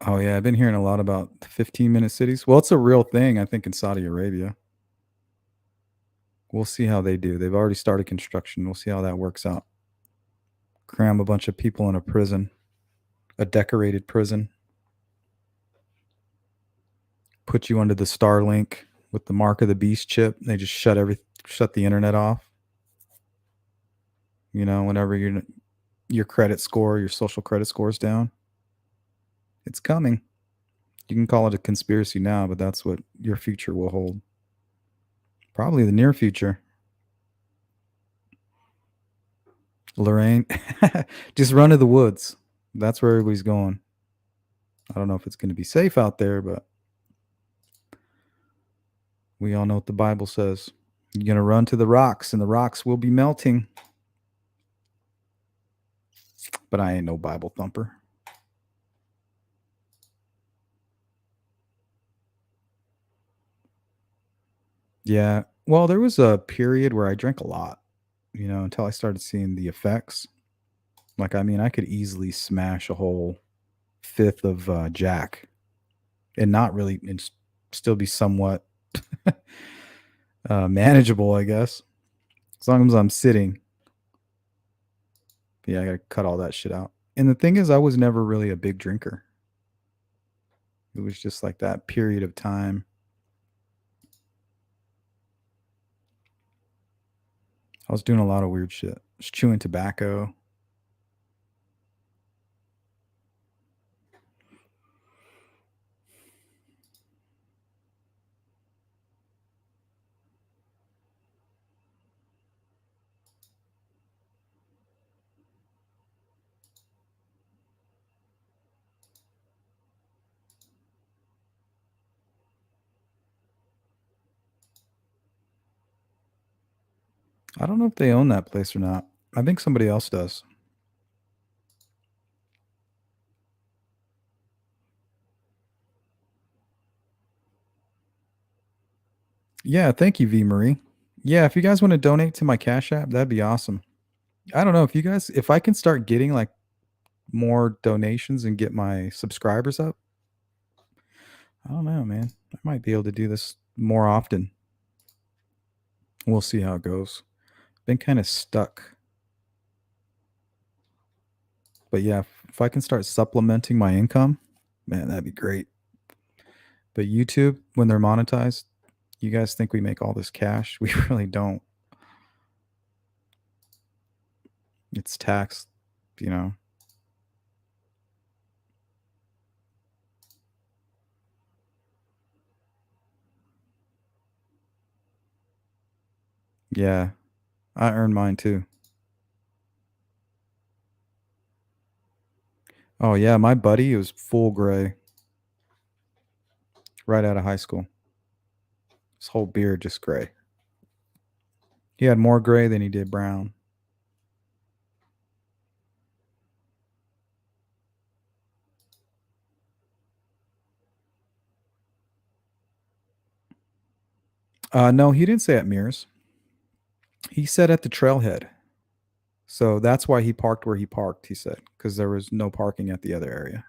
Oh yeah, I've been hearing a lot about 15-minute cities. Well, it's a real thing, I think, in Saudi Arabia. We'll see how they do. They've already started construction. We'll see how that works out. Cram a bunch of people in a prison, a decorated prison. Put you under the Starlink with the mark of the beast chip. They just shut the internet off. Whenever your credit score, your social credit score is down, it's coming. You can call it a conspiracy now, but that's what your future will hold. Probably the near future. Lorraine, just run to the woods. That's where everybody's going. I don't know if it's going to be safe out there, but we all know what the Bible says. You're going to run to the rocks, and the rocks will be melting. But I ain't no Bible thumper. Yeah. Well, there was a period where I drank a lot, until I started seeing the effects. Like, I mean, I could easily smash a whole fifth of Jack and not really, still be somewhat manageable, I guess, as long as I'm sitting. But yeah, I got to cut all that shit out. And the thing is, I was never really a big drinker. It was just like that period of time. I was doing a lot of weird shit. I was chewing tobacco. I don't know if they own that place or not. I think somebody else does. Yeah, thank you, V Marie. Yeah, if you guys want to donate to my Cash App, that'd be awesome. I don't know if you guys, if I can start getting like more donations and get my subscribers up, I don't know, man. I might be able to do this more often. We'll see how it goes. Been kind of stuck. But yeah, if I can start supplementing my income, man, that'd be great. But YouTube, when they're monetized, you guys think we make all this cash? We really don't. It's taxed, you know. Yeah, I earn mine too. Oh yeah, my buddy was full gray right out of high school. His whole beard just gray. He had more gray than he did brown. No, he didn't say at Mears. He said at the trailhead. So that's why he parked where he parked, he said, because there was no parking at the other area.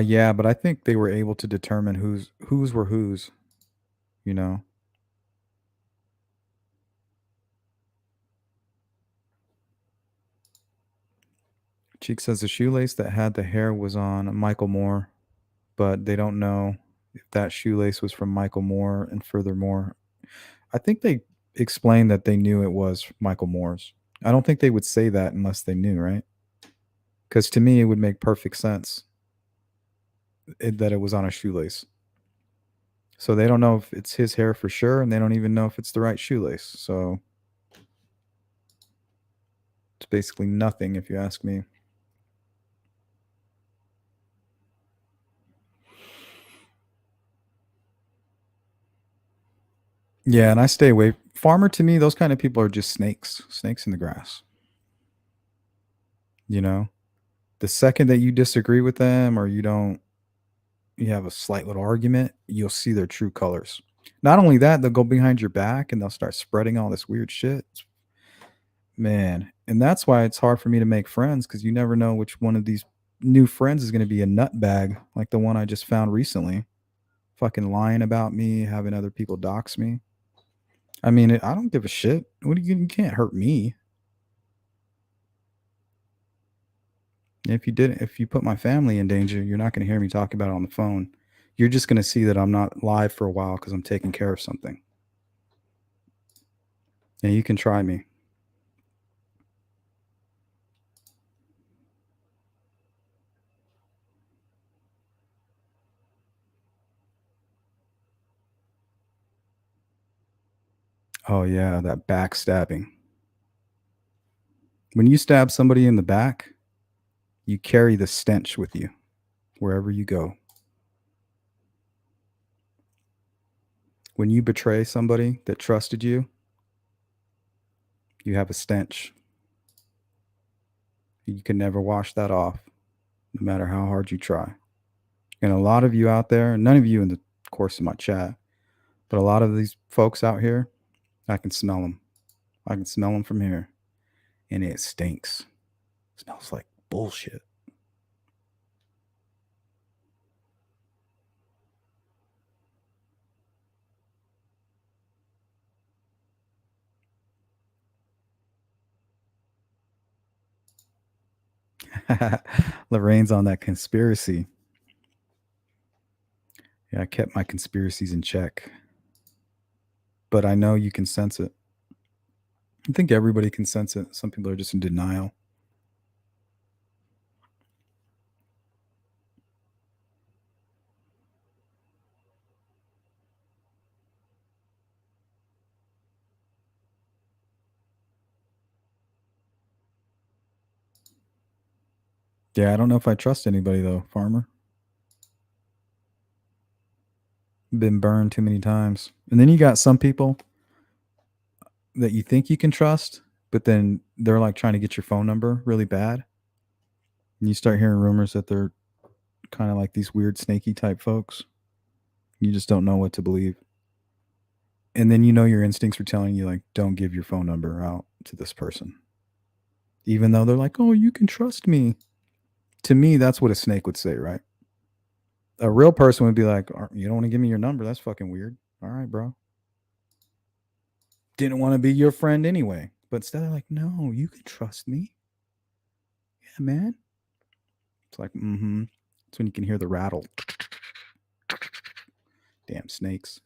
Yeah, but I think they were able to determine whose were whose, you know. Cheek says the shoelace that had the hair was on Michael Moore, but they don't know if that shoelace was from Michael Moore. And furthermore, I think they explained that they knew it was Michael Moore's. I don't think they would say that unless they knew, right? Because to me, it would make perfect sense that it was on a shoelace. So they don't know if it's his hair for sure, and they don't even know if it's the right shoelace. So it's basically nothing, if you ask me. Yeah, and I stay away. Farmer to me, those kind of people are just snakes, snakes in the grass. You know, the second that you disagree with them or you have a slight little argument, you'll see their true colors. Not only that, they'll go behind your back and they'll start spreading all this weird shit. Man, and that's why it's hard for me to make friends because you never know which one of these new friends is going to be a nutbag like the one I just found recently. Fucking lying about me, having other people dox me. I mean, I don't give a shit. What do you can't hurt me. If you put my family in danger, you're not going to hear me talk about it on the phone. You're just going to see that I'm not live for a while because I'm taking care of something. And you can try me. Oh yeah, that backstabbing. When you stab somebody in the back, you carry the stench with you wherever you go. When you betray somebody that trusted you, you have a stench. You can never wash that off, no matter how hard you try. And a lot of you out there, none of you in the course of my chat, but a lot of these folks out here, I can smell them. I can smell them from here, and it stinks. It smells like bullshit. Lorraine's on that conspiracy. Yeah, I kept my conspiracies in check, but I know you can sense it. I think everybody can sense it. Some people are just in denial. Yeah, I don't know if I trust anybody though, farmer. Been burned too many times. And then you got some people that you think you can trust, but then they're like trying to get your phone number really bad. And you start hearing rumors that they're kind of like these weird snaky type folks. You just don't know what to believe. And then you know your instincts are telling you like don't give your phone number out to this person. Even though they're like, "Oh, you can trust me." To me, that's what a snake would say, right? A real person would be like, "You don't want to give me your number? That's fucking weird." All right, bro. Didn't want to be your friend anyway. But instead they're like, "No, you can trust me." Yeah, man. It's like, mm-hmm. That's when you can hear the rattle. Damn snakes.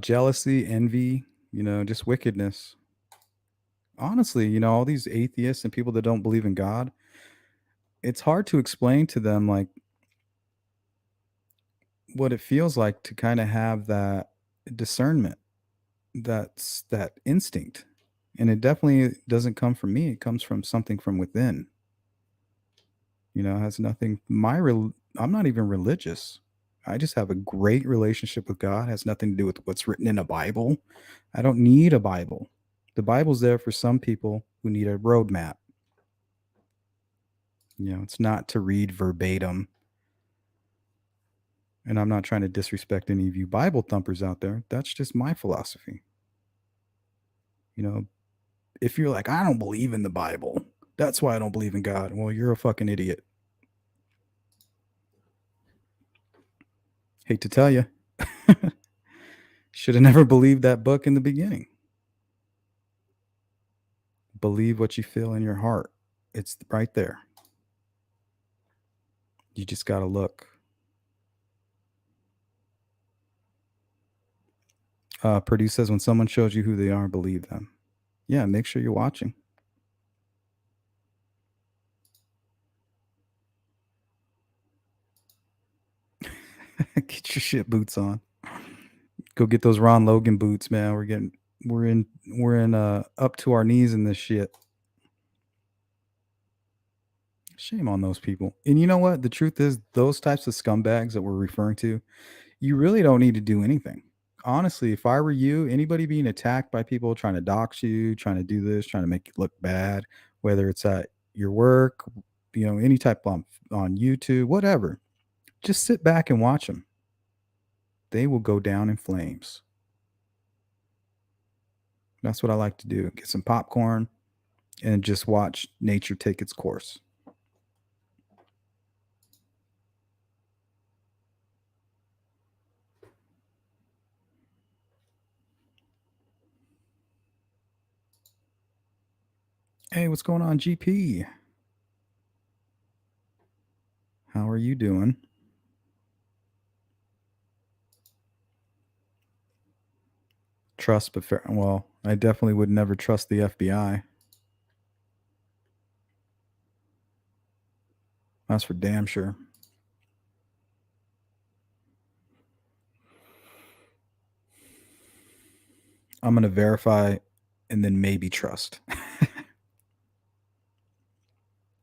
Jealousy, envy, just wickedness. Honestly, all these atheists and people that don't believe in God, it's hard to explain to them like what it feels like to kind of have that discernment, that instinct. And it definitely doesn't come from me. It comes from something from within. It has nothing I'm not even religious. I just have a great relationship with God. It has nothing to do with what's written in a Bible. I don't need a Bible. The Bible's there for some people who need a roadmap. It's not to read verbatim. And I'm not trying to disrespect any of you Bible thumpers out there. That's just my philosophy. You know, if you're like, I don't believe in the Bible, that's why I don't believe in God. Well, you're a fucking idiot. Hate to tell you. Should have never believed that book in the beginning. Believe what you feel in your heart. It's right there. You just got to look. Purdue says when someone shows you who they are, believe them. Yeah, make sure you're watching. Get your shit boots on. Go get those Ron Logan boots, man. We're in up to our knees in this shit. Shame on those people. And you know what? The truth is, those types of scumbags that we're referring to, you really don't need to do anything. Honestly, if I were you, anybody being attacked by people trying to dox you, trying to do this, trying to make you look bad, whether it's at your work, any type on YouTube, whatever, just sit back and watch them. They will go down in flames. That's what I like to do. Get some popcorn and just watch nature take its course. Hey, what's going on, GP? How are you doing? Trust, but fair. Well, I definitely would never trust the FBI. That's for damn sure. I'm going to verify and then maybe trust.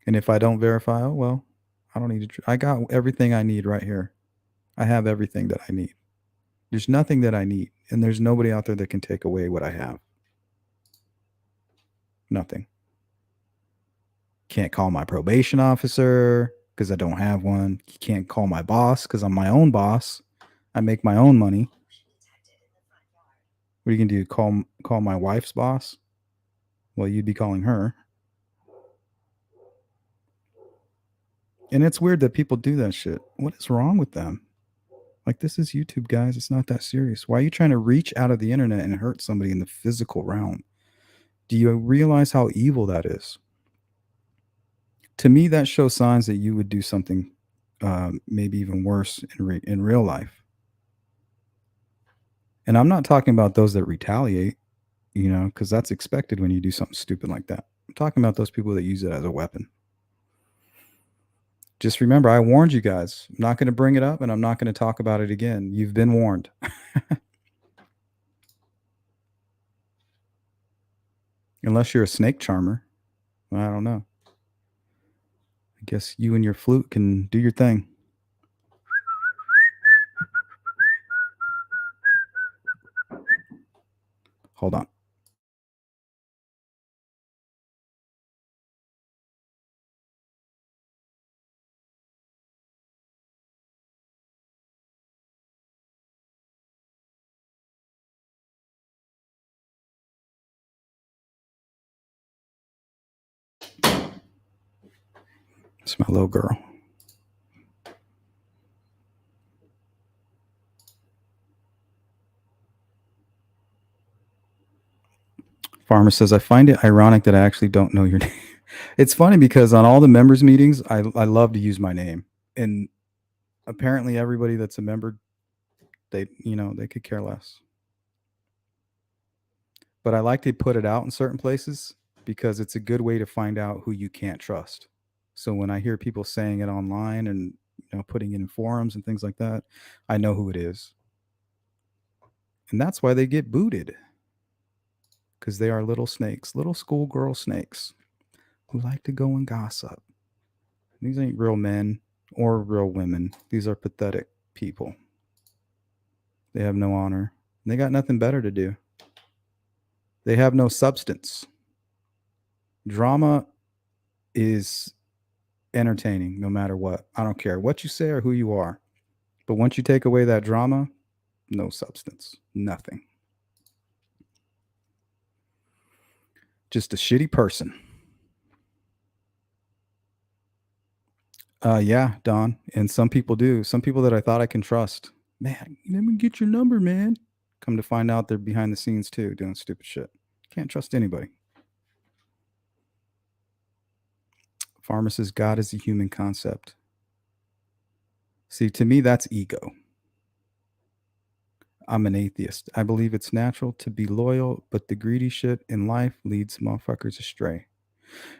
And if I don't verify, oh, well, I don't need to. I got everything I need right here. I have everything that I need. There's nothing that I need. And there's nobody out there that can take away what I have. Nothing. Can't call my probation officer because I don't have one. You can't call my boss because I'm my own boss. I make my own money. What are you gonna do? Call my wife's boss? Well, you'd be calling her. And it's weird that people do that shit. What is wrong with them? Like, this is YouTube, guys. It's not that serious. Why are you trying to reach out of the internet and hurt somebody in the physical realm? Do you realize how evil that is? To me, that shows signs that you would do something maybe even worse in real life. And I'm not talking about those that retaliate, because that's expected when you do something stupid like that. I'm talking about those people that use it as a weapon. Just remember, I warned you guys. I'm not going to bring it up and I'm not going to talk about it again. You've been warned. Unless you're a snake charmer. I don't know. I guess you and your flute can do your thing. Hold on. It's my little girl. Farmer says, I find it ironic that I actually don't know your name. It's funny because on all the members meetings, I love to use my name. And apparently everybody that's a member, they could care less. But I like to put it out in certain places because it's a good way to find out who you can't trust. So when I hear people saying it online and putting it in forums and things like that, I know who it is. And that's why they get booted. Because they are little snakes, little schoolgirl snakes who like to go and gossip. These ain't real men or real women. These are pathetic people. They have no honor. They got nothing better to do. They have no substance. Drama is entertaining no matter what. I don't care what you say or who you are. But once you take away that drama, no substance. Nothing. Just a shitty person. Yeah, Don. And some people do. Some people that I thought I can trust. Man, let me get your number, man. Come to find out they're behind the scenes too, doing stupid shit. Can't trust anybody. Farmer says God is a human concept. See, to me, that's ego. I'm an atheist. I believe it's natural to be loyal, but the greedy shit in life leads motherfuckers astray.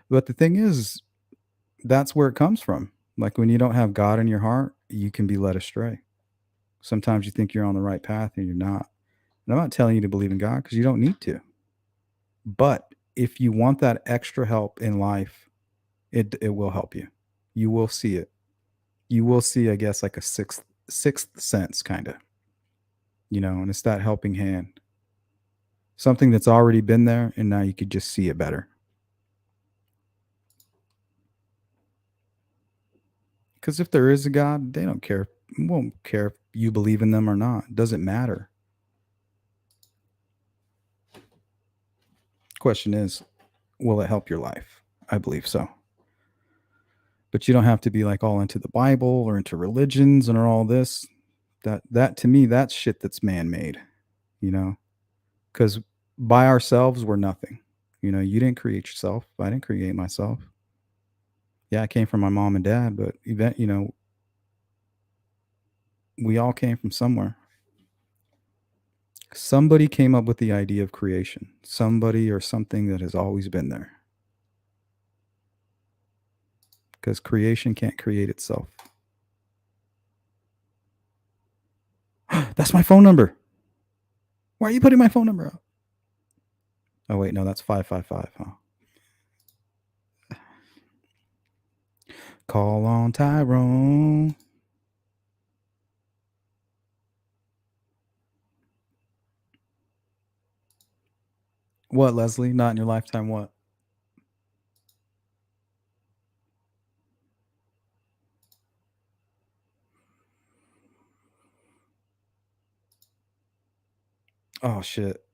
But the thing is, that's where it comes from. Like when you don't have God in your heart, you can be led astray. Sometimes you think you're on the right path and you're not. And I'm not telling you to believe in God because you don't need to. But if you want that extra help in life, it will help you. You will see it. You will see, I guess, like a sixth sense kind of. And it's that helping hand. Something that's already been there and now you could just see it better. Because if there is a God, they don't care. Won't care if you believe in them or not. It doesn't matter. Question is, will it help your life? I believe so. But you don't have to be like all into the Bible or into religions and all this. That to me, that's shit that's man-made, because by ourselves we're nothing. You didn't create yourself. I didn't create myself. Yeah, I came from my mom and dad, but we all came from somewhere. Somebody came up with the idea of creation. Somebody or something that has always been there. Because creation can't create itself. That's my phone number. Why are you putting my phone number up? Oh wait, no, that's 555, huh? Call on Tyrone. What, Leslie? Not in your lifetime, what? Oh shit.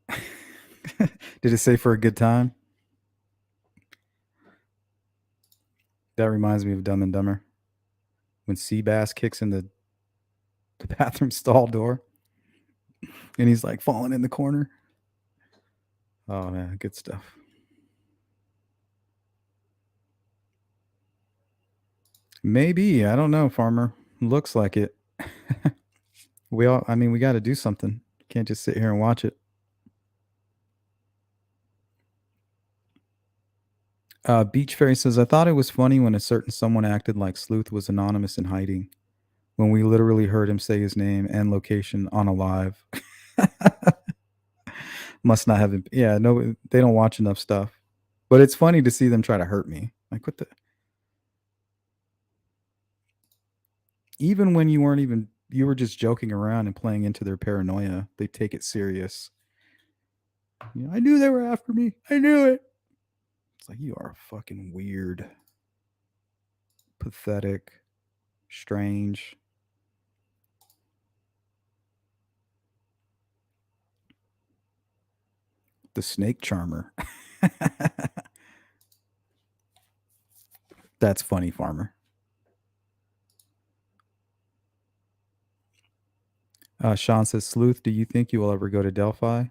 Did it say for a good time? That reminds me of Dumb and Dumber. When Seabass kicks in the bathroom stall door and he's like falling in the corner. Oh man, good stuff. Maybe. I don't know, Farmer. Looks like it. We got to do something. Can't just sit here and watch it. Beach Fairy says, I thought it was funny when a certain someone acted like Sleuth was anonymous and hiding when we literally heard him say his name and location on a live. Must not have been. Yeah, no, they don't watch enough stuff. But it's funny to see them try to hurt me. Like, what the? Even when you weren't even, you were just joking around and playing into their paranoia, they take it serious. I knew they were after me. I knew it. It's like, you are fucking weird, pathetic, strange. The snake charmer. That's funny, Farmer. Sean says, Sleuth, do you think you will ever go to Delphi?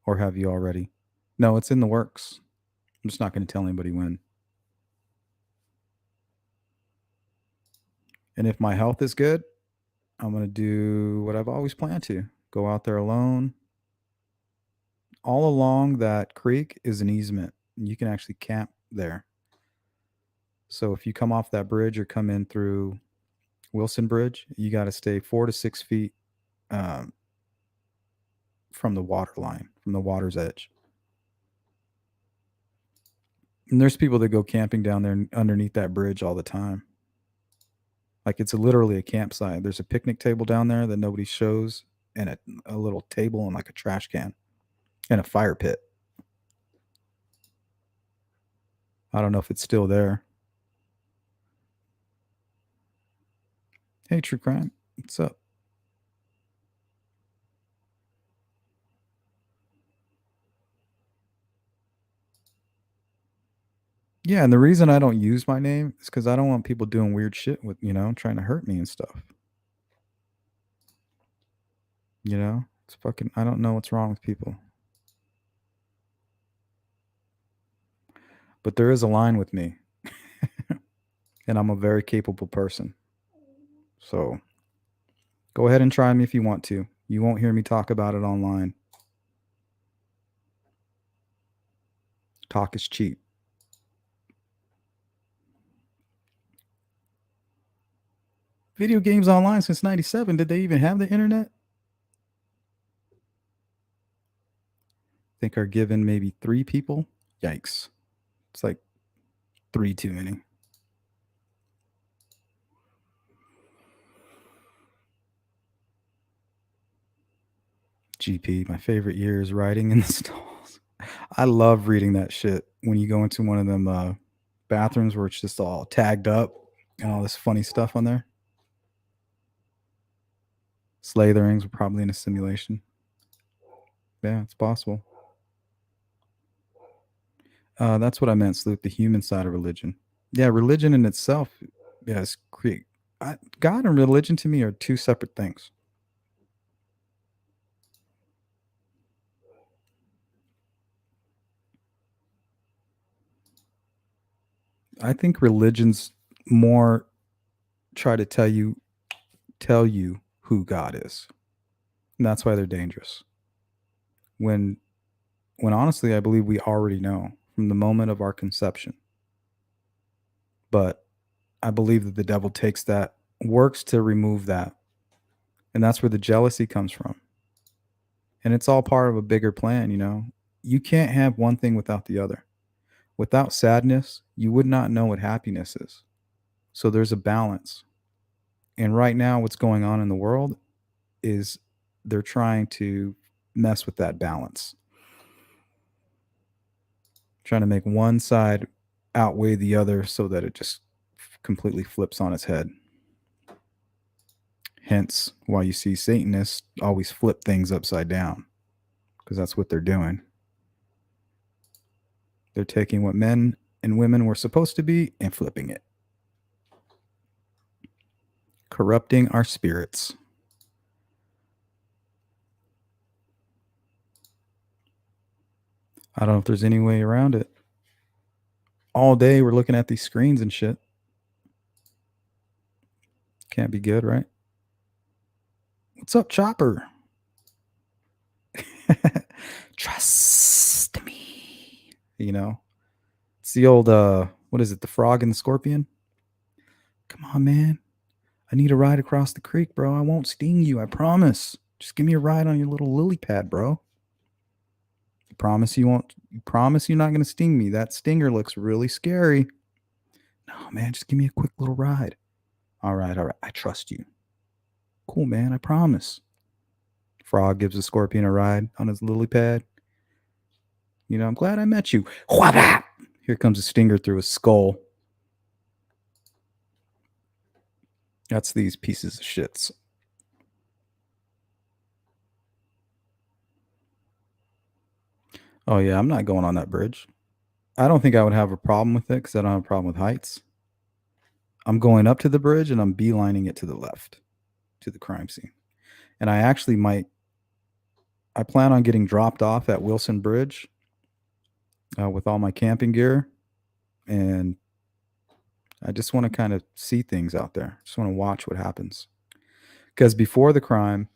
Or have you already? No, it's in the works. I'm just not going to tell anybody when. And if my health is good, I'm going to do what I've always planned to go out there alone. All along that creek is an easement. You can actually camp there. So if you come off that bridge or come in through Wilson Bridge, you got to stay 4 to 6 feet um, from the water line, from the water's edge. And there's people that go camping down there underneath that bridge all the time. Like it's literally a campsite. There's a picnic table down there that nobody shows, and a little table and like a trash can and a fire pit. I don't know if it's still there. Hey, True Crime, what's up? Yeah, and the reason I don't use my name is because I don't want people doing weird shit with, trying to hurt me and stuff. It's fucking, I don't know what's wrong with people. But there is a line with me, and I'm a very capable person. So go ahead and try me if you want to. You won't hear me talk about it online. Talk is cheap. Video games online since 97. Did they even have the internet? Think are given maybe 3 people. Yikes. It's like 3 too many. GP, my favorite year is riding in the stalls. I love reading that shit when you go into one of them bathrooms where it's just all tagged up and all this funny stuff on there. Slatherings were probably in a simulation. Yeah, it's possible. That's what I meant, Sleuth, the human side of religion. Yeah, religion in itself, yes, God and religion to me are two separate things. I think religions more try to tell you who God is. And that's why they're dangerous. When when honestly I believe we already know from the moment of our conception. But I believe that the devil takes that, works to remove that. And that's where the jealousy comes from. And it's all part of a bigger plan. You can't have one thing without the other. Without sadness, you would not know what happiness is. So there's a balance. And right now, what's going on in the world is they're trying to mess with that balance, trying to make one side outweigh the other so that it just completely flips on its head. Hence why you see Satanists always flip things upside down, because that's what they're doing. They're taking what men and women were supposed to be and flipping it, corrupting our spirits. I don't know if there's any way around it. All day we're looking at these screens and shit. Can't be good, right? What's up, Chopper? Trust me. It's It's the old what is it? The frog and the scorpion? Come on, man. I need a ride across the creek, bro. I won't sting you, I promise. Just give me a ride on your little lily pad, bro. You promise you won't you promise you're not gonna sting me. That stinger looks really scary. No, man, just give me a quick little ride. All right. I trust you. Cool, man, I promise. Frog gives the scorpion a ride on his lily pad. I'm glad I met you. Whap! Here comes a stinger through his skull. That's these pieces of shits. Oh, yeah, I'm not going on that bridge. I don't think I would have a problem with it because I don't have a problem with heights. I'm going up to the bridge and I'm beelining it to the left, to the crime scene. And I actually I plan on getting dropped off at Wilson Bridge with all my camping gear. And I just want to kind of see things out there. Just want to watch what happens. Because before the crime,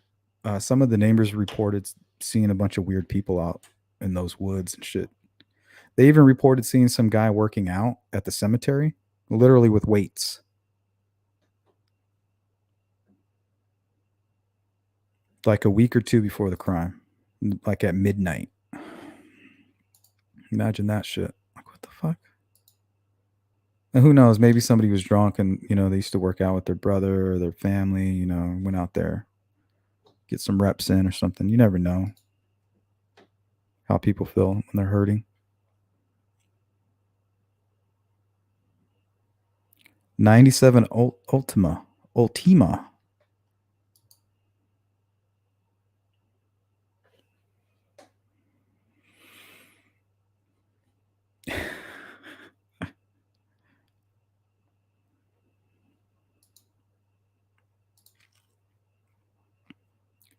some of the neighbors reported seeing a bunch of weird people out in those woods and shit. They even reported seeing some guy working out at the cemetery, literally with weights. Like a week or two before the crime, like at midnight. Imagine that shit. Like, what the fuck? And who knows? Maybe somebody was drunk and, they used to work out with their brother or their family, went out there, get some reps in or something. You never know how people feel when they're hurting. 97 Ultima.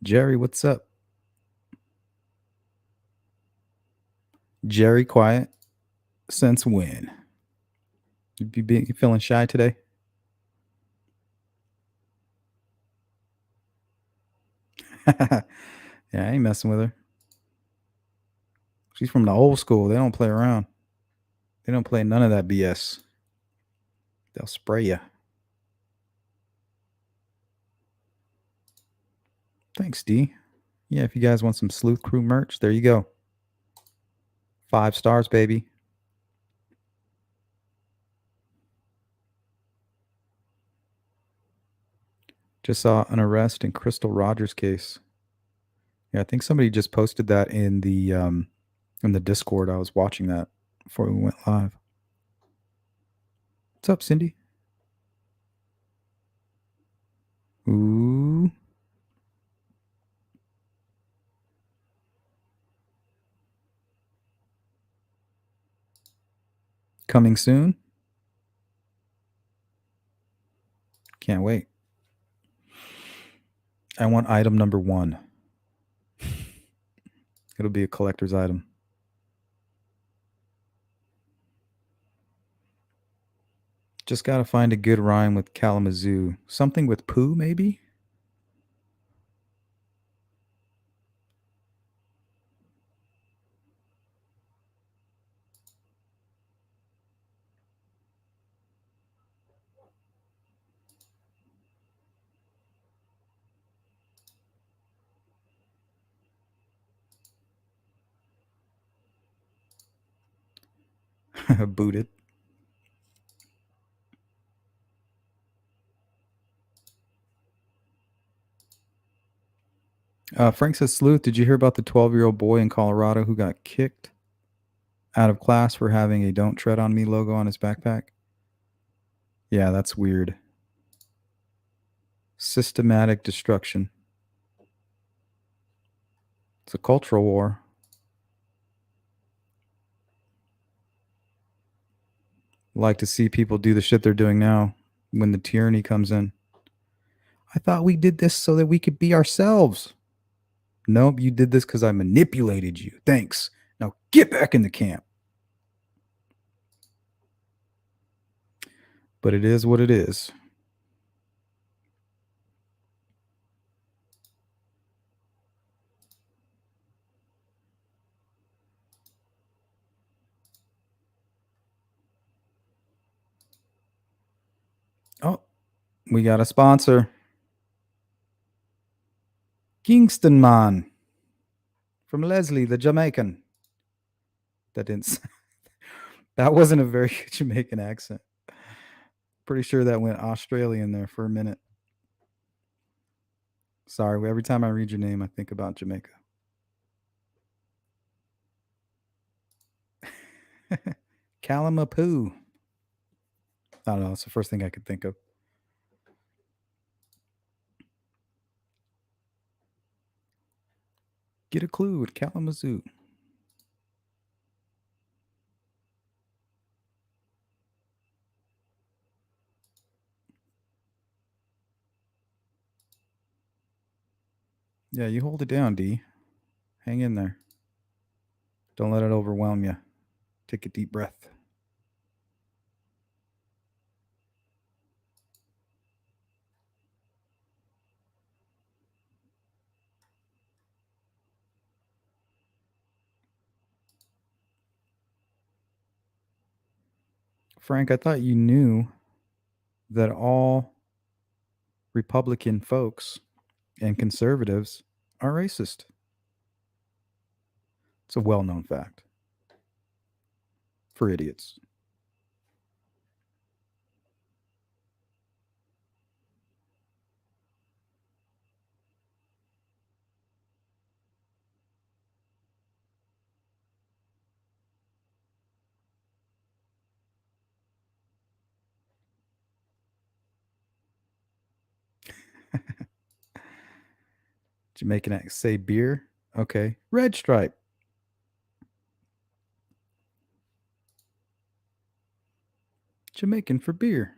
Jerry, what's up? Jerry, quiet. Since when? You feeling shy today? Yeah, I ain't messing with her. She's from the old school. They don't play around. They don't play none of that BS. They'll spray you. Thanks, D. Yeah, if you guys want some Sleuth Crew merch, there you go. 5 stars, baby. Just saw an arrest in Crystal Rogers case. Yeah, I think somebody just posted that in the Discord. I was watching that before we went live. What's up, Cindy? Ooh. Coming soon. Can't wait. I want item number 1. It'll be a collector's item. Just gotta find a good rhyme with Kalamazoo. Something with poo, maybe? Booted. Frank says, Sleuth, did you hear about the 12-year-old boy in Colorado who got kicked out of class for having a Don't Tread on Me logo on his backpack? Yeah, that's weird. Systematic destruction. It's a cultural war. Like to see people do the shit they're doing now when the tyranny comes in. I thought we did this so that we could be ourselves. Nope, you did this because I manipulated you. Thanks. Now get back in the camp. But it is what it is. We got a sponsor. Kingston Man from Leslie, the Jamaican. That didn't. That wasn't a very good Jamaican accent. Pretty sure that went Australian there for a minute. Sorry, every time I read your name, I think about Jamaica. Kalamapoo. I don't know. It's the first thing I could think of. Get a clue with Kalamazoo. Yeah, you hold it down, D. Hang in there. Don't let it overwhelm you. Take a deep breath. Frank, I thought you knew that all Republican folks and conservatives are racist. It's a well known fact for idiots. Jamaican accent. Say beer. Okay. Red stripe. Jamaican for beer.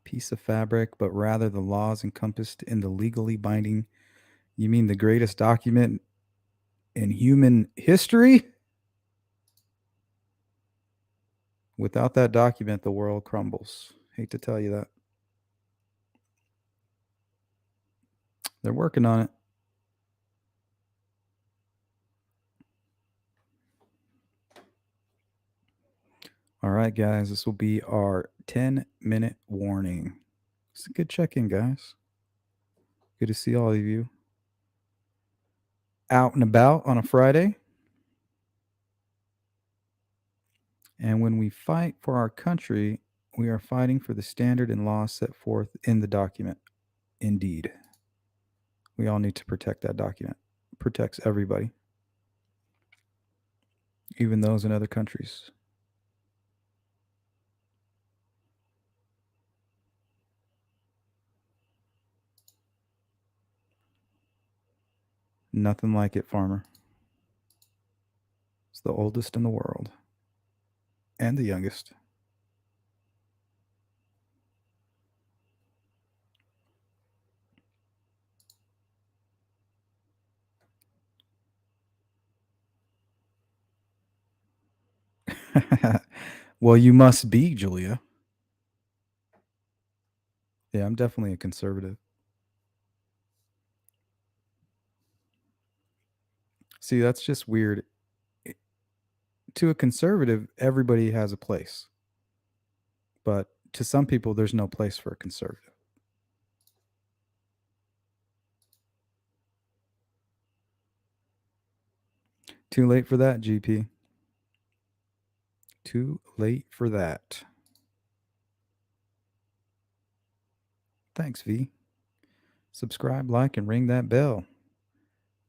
Piece of fabric, but rather the laws encompassed in the legally binding. You mean the greatest document in human history? Without that document, the world crumbles. Hate to tell you that. They're working on it. All right, guys, this will be our 10-minute warning. It's a good check in, guys. Good to see all of you out and about on a Friday. And when we fight for our country, we are fighting for the standard and laws set forth in the document. Indeed. We all need to protect that document. It protects everybody, even those in other countries. Nothing like it, farmer. It's the oldest in the world and the youngest. Well, you must be, Julia. Yeah, I'm definitely a conservative. See, that's just weird. To a conservative, everybody has a place. But to some people, there's no place for a conservative. Too late for that, GP. Too late for that. Thanks, V. Subscribe, like, and ring that bell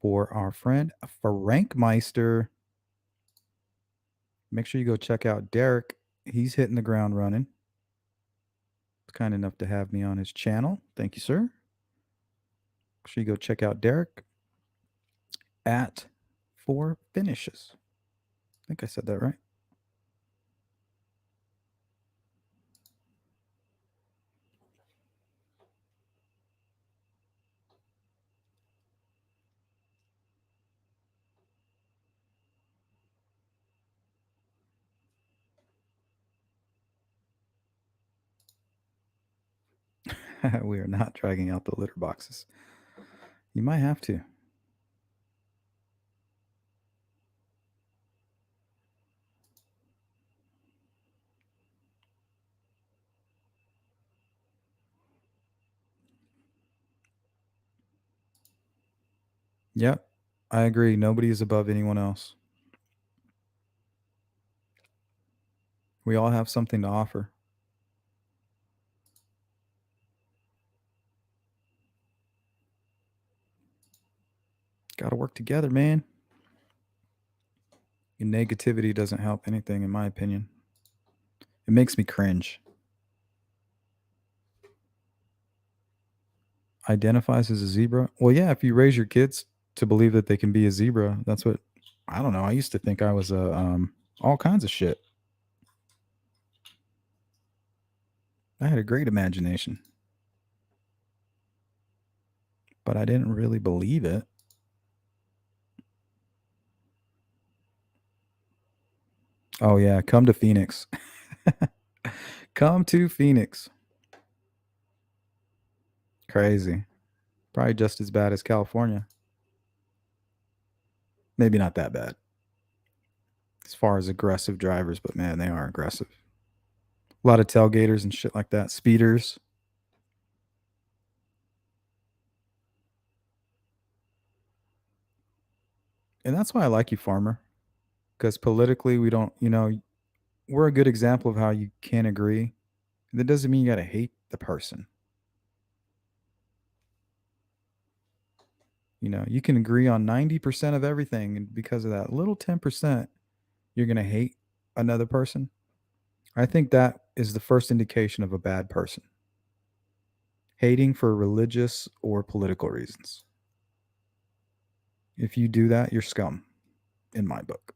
for our friend Frank Meister. Make sure you go check out Derek. He's hitting the ground running. He's kind enough to have me on his channel. Thank you, sir. Make sure you go check out Derek at Four Finishes. I think I said that right. We are not dragging out the litter boxes. You might have to. Yep. I agree. Nobody is above anyone else. We all have something to offer. Got to work together, man. And negativity doesn't help anything, in my opinion. It makes me cringe. Identifies as a zebra? Well, yeah, if you raise your kids to believe that they can be a zebra, that's what I don't know. I used to think I was a all kinds of shit. I had a great imagination, but I didn't really believe it. Oh yeah, come to Phoenix. Come to Phoenix. Crazy. Probably just as bad as California. Maybe not that bad as far as aggressive drivers, but man, they are aggressive. A lot of tailgaters and shit like that. Speeders. And that's why I like you, Farmer. Because politically, we don't, we're a good example of how you can't agree. That doesn't mean you got to hate the person. You can agree on 90% of everything. And because of that little 10%, you're going to hate another person. I think that is the first indication of a bad person. Hating for religious or political reasons. If you do that, you're scum, in my book.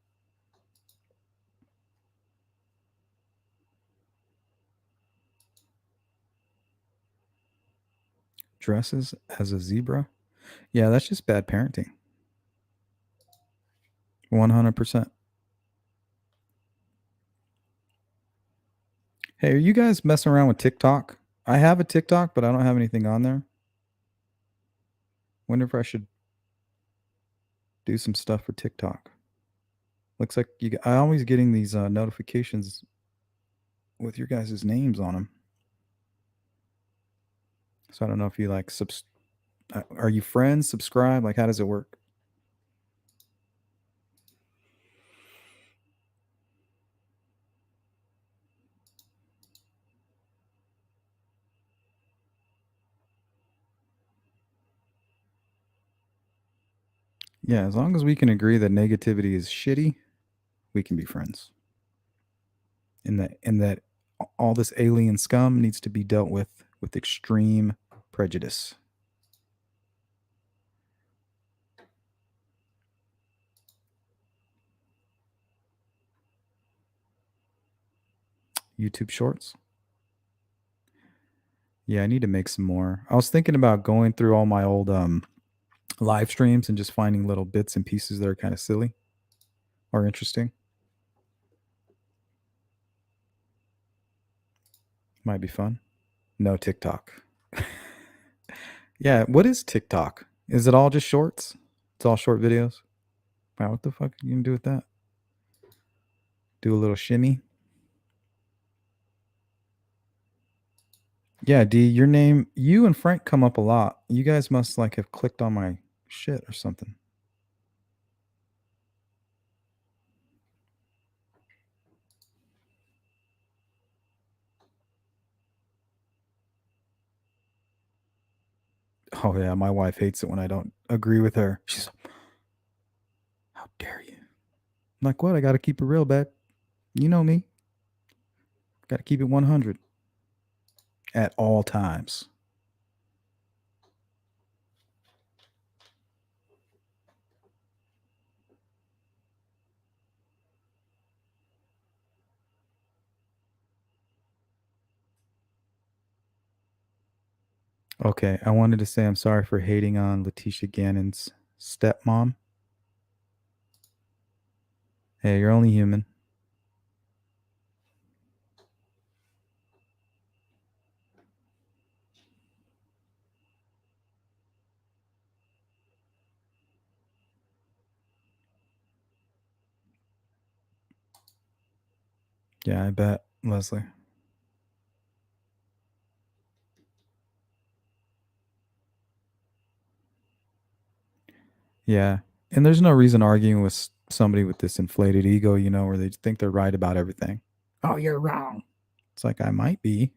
Dresses as a zebra? Yeah, that's just bad parenting. 100%. Hey, are you guys messing around with TikTok? I have a TikTok, but I don't have anything on there. Wonder if I should do some stuff for TikTok. Looks like I always getting these notifications with your guys' names on them. So I don't know if you like are you friends, subscribe? Like, how does it work? Yeah, as long as we can agree that negativity is shitty, we can be friends. And that all this alien scum needs to be dealt with extreme prejudice. YouTube Shorts. Yeah, I need to make some more. I was thinking about going through all my old live streams and just finding little bits and pieces that are kind of silly or interesting. Might be fun. No TikTok. Yeah, what is TikTok? Is it all just shorts? It's all short videos? Wow, what the fuck are you gonna do with that? Do a little shimmy? Yeah, D, your name, you and Frank come up a lot. You guys must like have clicked on my shit or something. Oh yeah, my wife hates it when I don't agree with her. She's like, how dare you? I'm like, what? I gotta keep it real, babe. You know me. Gotta keep it 100 at all times. Okay, I wanted to say I'm sorry for hating on Letitia Gannon's stepmom. Hey, you're only human. Yeah, I bet, Leslie. Yeah. And there's no reason arguing with somebody with this inflated ego, where they think they're right about everything. Oh, you're wrong. It's like, I might be,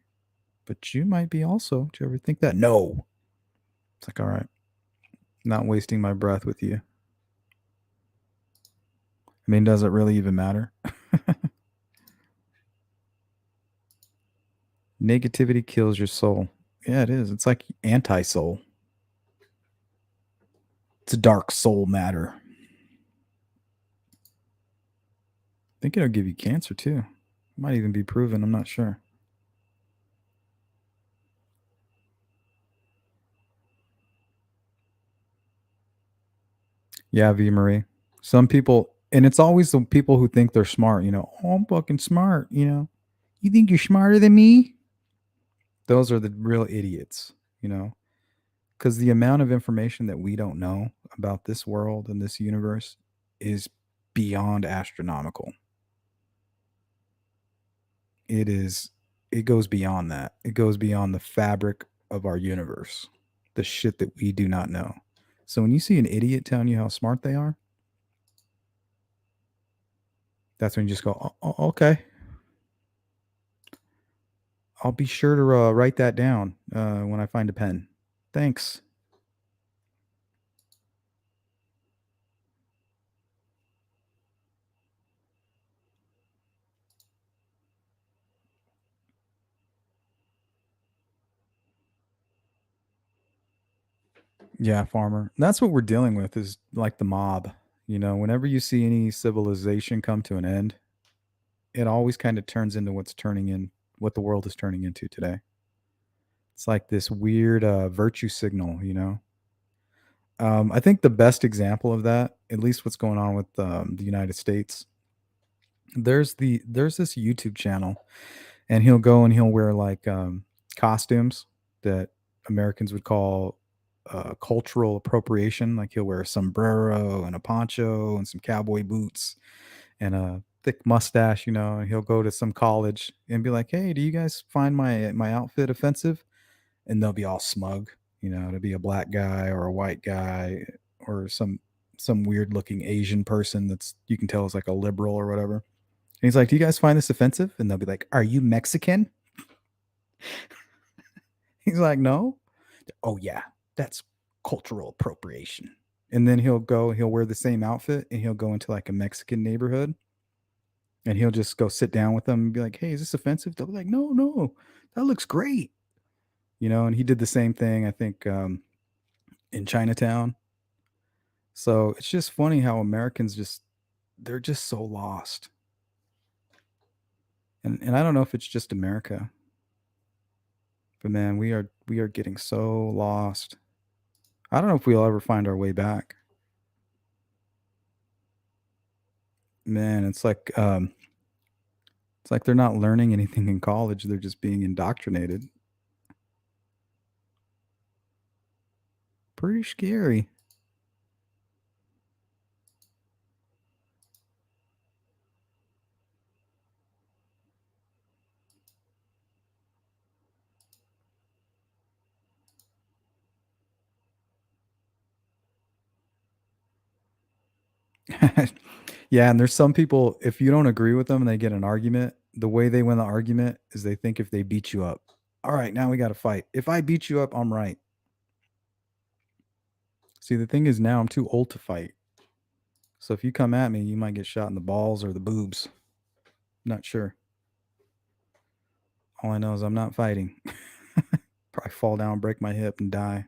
but you might be also. Do you ever think that? No. It's like, all right, not wasting my breath with you. I mean, does it really even matter? Negativity kills your soul. Yeah, it is. It's like anti soul. It's a dark soul matter. I think it'll give you cancer too. Might even be proven. I'm not sure. Yeah, V Marie. Some people, and it's always the people who think they're smart. Oh, I'm fucking smart. You think you're smarter than me? Those are the real idiots. You know, because the amount of information that we don't know about this world and this universe is beyond astronomical. It is. It goes beyond that. It goes beyond the fabric of our universe. The shit that we do not know. So when you see an idiot telling you how smart they are, that's when you just go, okay, I'll be sure to write that down when I find a pen. Thanks. Yeah, farmer. That's what we're dealing with is like the mob. Whenever you see any civilization come to an end, it always kind of turns into what the world is turning into today. It's like this weird virtue signal. I think the best example of that, at least what's going on with the United States, there's this YouTube channel, and he'll go and he'll wear like costumes that Americans would call cultural appropriation. Like he'll wear a sombrero and a poncho and some cowboy boots and a thick mustache, and he'll go to some college and be like, "Hey, do you guys find my outfit offensive?" And they'll be all smug, to be a black guy or a white guy or some weird looking Asian person that's you can tell is like a liberal or whatever. And he's like, "Do you guys find this offensive?" And they'll be like, "Are you Mexican?" He's like, "No." "Oh yeah, that's cultural appropriation." And then he'll wear the same outfit and he'll go into like a Mexican neighborhood and he'll just go sit down with them and be like, "Hey, is this offensive?" They'll be like, "No, no, that looks great." And he did the same thing, I think, in Chinatown. So it's just funny how Americans they're just so lost. And I don't know if it's just America, but man, we are getting so lost. I don't know if we'll ever find our way back. Man, it's like they're not learning anything in college, they're just being indoctrinated. Pretty scary. Yeah, and there's some people, if you don't agree with them and they get an argument, the way they win the argument is they think if they beat you up, all right, now we got to fight. If I beat you up, I'm right. See, the thing is now I'm too old to fight. So if you come at me, you might get shot in the balls or the boobs. Not sure. All I know is I'm not fighting. Probably fall down, break my hip, and die.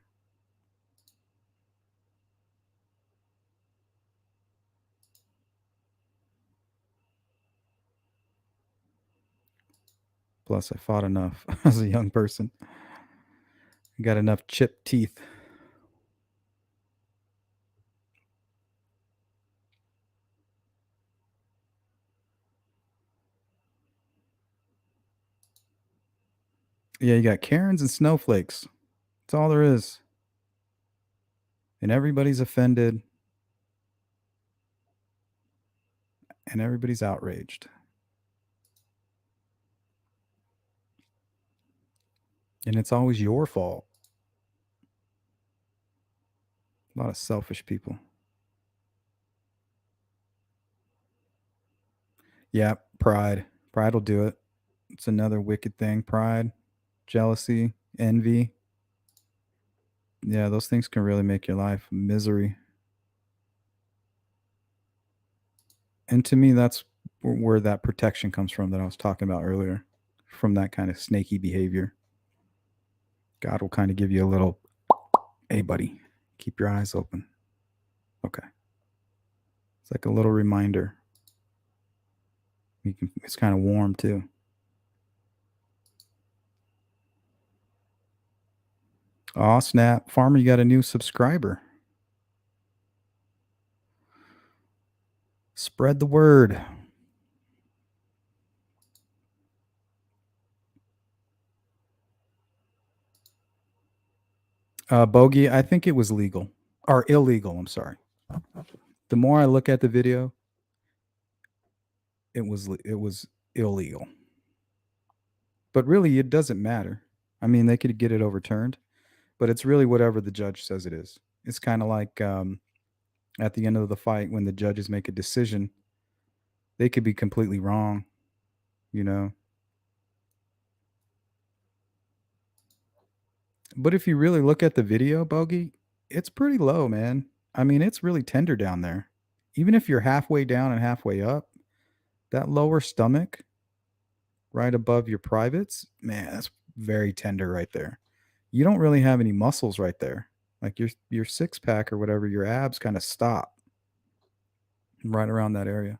Plus, I fought enough as a young person. I got enough chipped teeth. Yeah, you got Karens and snowflakes. That's all there is. And everybody's offended and everybody's outraged. And it's always your fault. A lot of selfish people. Yeah, pride. Pride will do it. It's another wicked thing. Pride, jealousy, envy. Yeah, those things can really make your life misery. And to me, that's where that protection comes from that I was talking about earlier, from that kind of snaky behavior. God will kind of give you a little, hey, buddy, keep your eyes open. Okay. It's like a little reminder. It's kind of warm too. Aw, snap. Farmer, you got a new subscriber. Spread the word. Bogey, I think it was legal or illegal. I'm sorry. The more I look at the video, it was illegal. But really, it doesn't matter. I mean, they could get it overturned, but it's really whatever the judge says it is. It's kind of like at the end of the fight when the judges make a decision, they could be completely wrong. You know. But if you really look at the video, Bogey, it's pretty low, man. I mean, it's really tender down there. Even if you're halfway down and halfway up, that lower stomach right above your privates, man, that's very tender right there. You don't really have any muscles right there. Like your six pack or whatever, your abs kind of stop right around that area.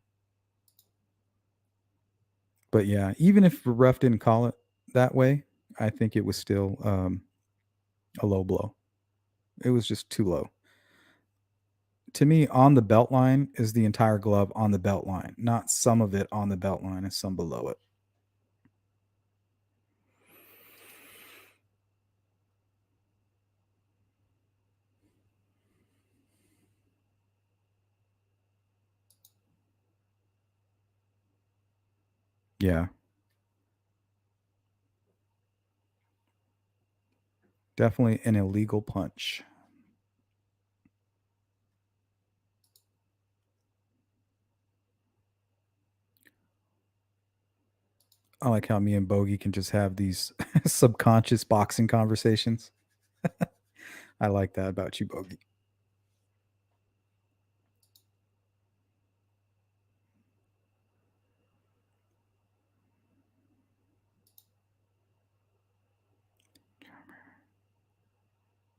But yeah, even if the ref didn't call it that way, I think it was still a low blow. It was just too low. To me, on the belt line is the entire glove on the belt line, not some of it on the belt line and some below it. Yeah, definitely an illegal punch. I like how me and Bogey can just have these subconscious boxing conversations. I like that about you, Bogey.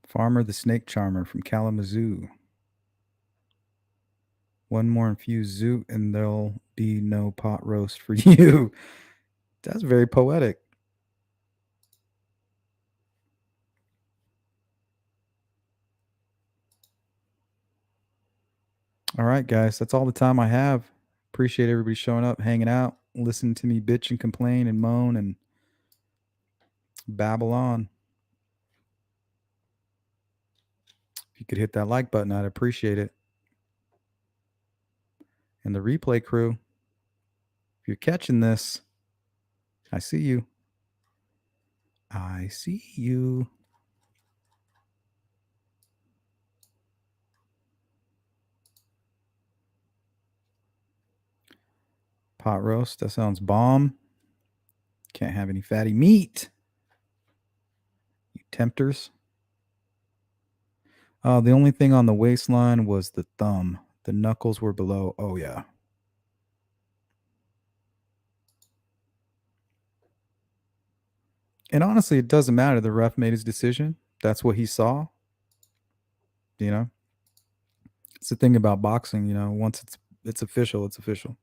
Farmer the Snake Charmer from Kalamazoo. One more infused zoot and there'll be no pot roast for you. That's very poetic. All right, guys, that's all the time I have. Appreciate everybody showing up, hanging out, listening to me bitch and complain and moan and babble on. If you could hit that like button, I'd appreciate it. And the replay crew, if you're catching this, I see you. I see you. Pot roast, that sounds bomb. Can't have any fatty meat. You tempters. The only thing on the waistline was the thumb. The knuckles were below. Oh, yeah. And honestly, it doesn't matter. The ref made his decision. That's what he saw. You know, it's the thing about boxing. You know, once it's official, it's official.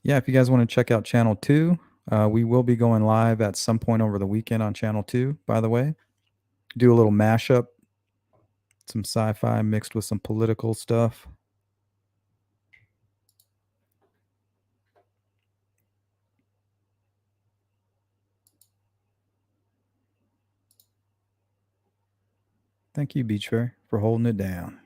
Yeah, if you guys want to check out Channel 2, we will be going live at some point over the weekend on Channel 2, by the way. Do a little mashup, some sci fi mixed with some political stuff. Thank you, Beach Fair, for holding it down.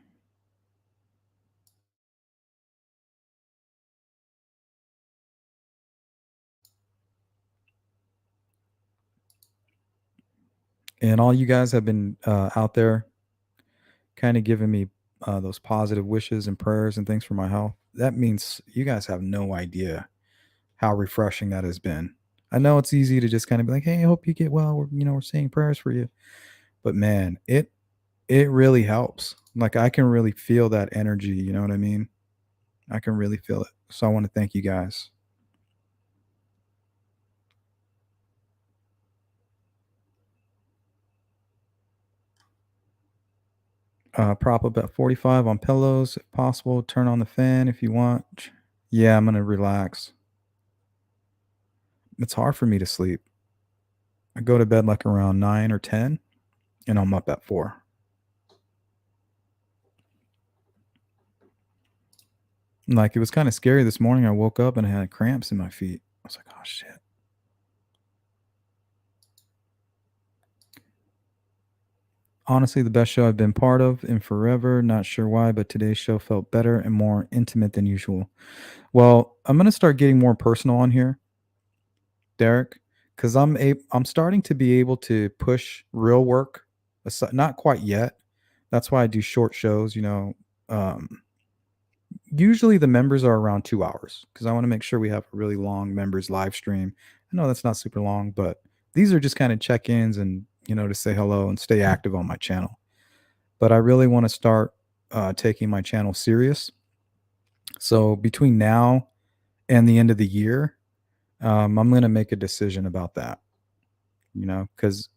And all you guys have been out there kind of giving me those positive wishes and prayers and things for my health. That means you guys have no idea how refreshing that has been. I know it's easy to just kind of be like, "Hey, I hope you get well. We're saying prayers for you." But man, it really helps. Like I can really feel that energy, you know what I mean? I can really feel it. So I want to thank you guys. Prop up at 45 on pillows if possible. Turn on the fan if you want. Yeah, I'm gonna relax. It's hard for me to sleep. I go to bed like around 9 or 10 and I'm up at 4. Like it was kind of scary this morning. I woke up and I had cramps in my feet. I was like, "Oh shit." Honestly, the best show I've been part of in forever. Not sure why, but today's show felt better and more intimate than usual. Well, I'm gonna start getting more personal on here, Derek, because I'm starting to be able to push real work. Not quite yet. That's why I do short shows. Usually the members are around 2 hours because I want to make sure we have a really long members live stream. I know that's not super long, but these are just kind of check-ins and to say hello and stay active on my channel. But I really want to start taking my channel serious. So between now and the end of the year, I'm going to make a decision about that. Because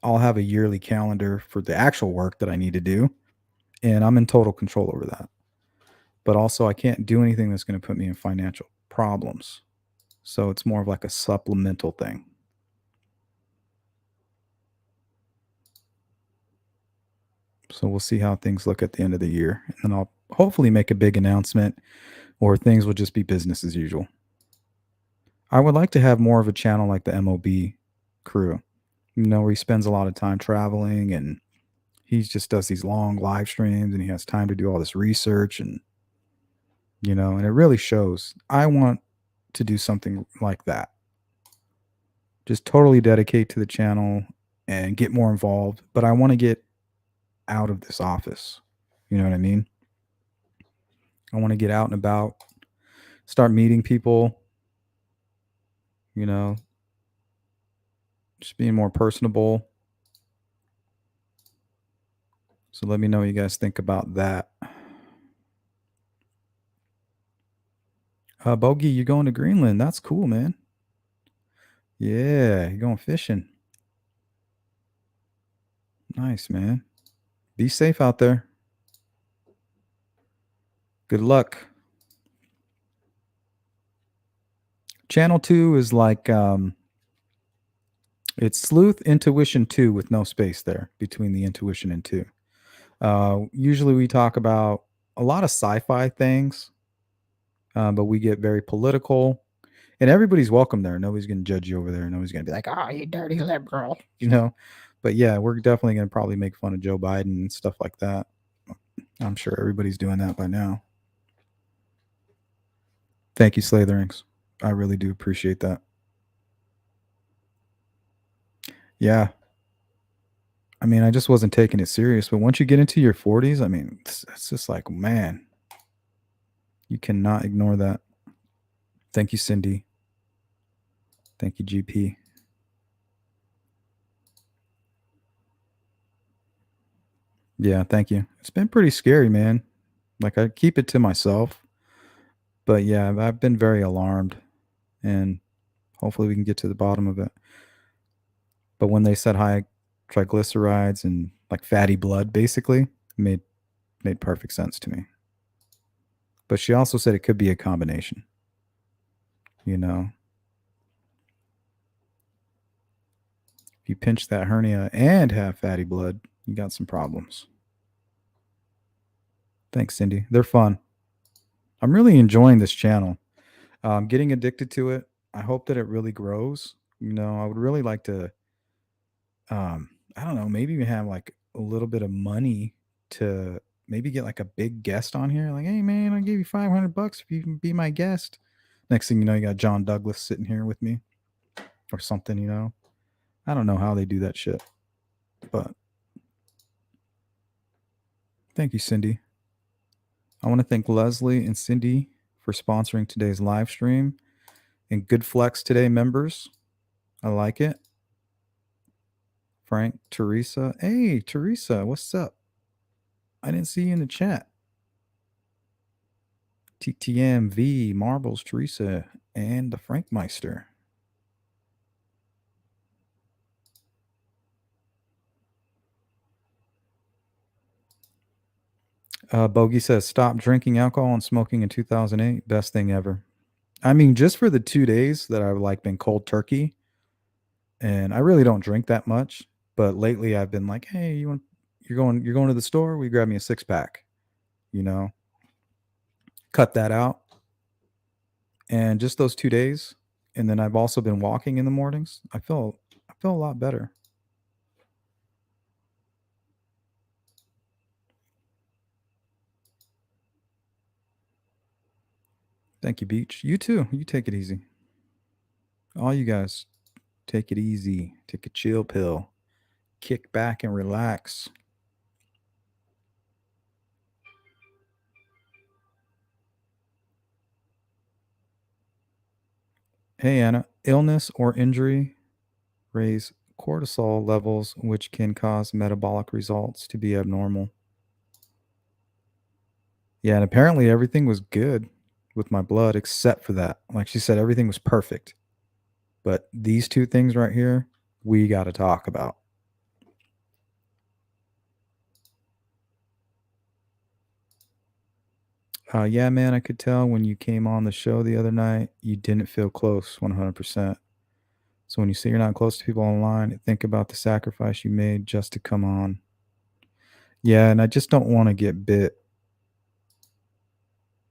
I'll have a yearly calendar for the actual work that I need to do, and I'm in total control over that. But also, I can't do anything that's going to put me in financial problems. So it's more of like a supplemental thing. So we'll see how things look at the end of the year. And then I'll hopefully make a big announcement, or things will just be business as usual. I would like to have more of a channel like the MOB crew, where he spends a lot of time traveling and he just does these long live streams and he has time to do all this research and it really shows. I want to do something like that. Just totally dedicate to the channel and get more involved, but I want to get out of this office. You know what I mean? I want to get out and about, start meeting people, you know, just being more personable. So let me know what you guys think about that. Bogey, you going to Greenland? That's cool, man. Yeah, you're going fishing. Nice, man. Be safe out there. Good luck. Channel 2 is like it's Sleuth Intuition 2 with no space there between the intuition and 2. Usually we talk about a lot of sci-fi things, but we get very political. And everybody's welcome there. Nobody's going to judge you over there. Nobody's going to be like, "Oh, you dirty liberal." But yeah, we're definitely going to probably make fun of Joe Biden and stuff like that. I'm sure everybody's doing that by now. Thank you, Slatherings. I really do appreciate that. Yeah. I mean, I just wasn't taking it serious. But once you get into your 40s, I mean, it's just like, man, you cannot ignore that. Thank you, Cindy. Thank you, GP. Yeah, thank you. It's been pretty scary, man. Like, I keep it to myself. But yeah, I've been very alarmed. And hopefully we can get to the bottom of it. But when they said high triglycerides and like fatty blood, basically, made perfect sense to me. But she also said it could be a combination. You know, if you pinch that hernia and have fatty blood, you got some problems. Thanks, Cindy. They're fun. I'm really enjoying this channel. Getting addicted to it. I hope that it really grows. I would really like to, I don't know, maybe even have like a little bit of money to maybe get like a big guest on here. Like, hey, man, I'll give you $500 if you can be my guest. Next thing you know, you got John Douglas sitting here with me or something. I don't know how they do that shit, but Thank you, Cindy. I want to thank Leslie and Cindy for sponsoring today's live stream and Good Flex Today members. I like it. Frank, Teresa. Hey, Teresa, what's up? I didn't see you in the chat. TTM, V, Marbles, Teresa, and the Frankmeister. Bogey says, stop drinking alcohol and smoking in 2008. Best thing ever. I mean, just for the 2 days that I've like been cold turkey, and I really don't drink that much. But lately, I've been like, hey, you're going to the store? We grab me a 6 pack. You know, cut that out, and just those 2 days, and then I've also been walking in the mornings. I feel a lot better. Thank you, Beach. You too. You take it easy. All you guys, take it easy. Take a chill pill. Kick back and relax. Hey, Anna. Illness or injury raise cortisol levels, which can cause metabolic results to be abnormal. Yeah, and apparently everything was good with my blood except for that. Like she said, everything was perfect. But these two things right here, we got to talk about. Yeah, man, I could tell when you came on the show the other night, you didn't feel close 100%. So when you say you're not close to people online, think about the sacrifice you made just to come on. Yeah, and I just don't want to get bit,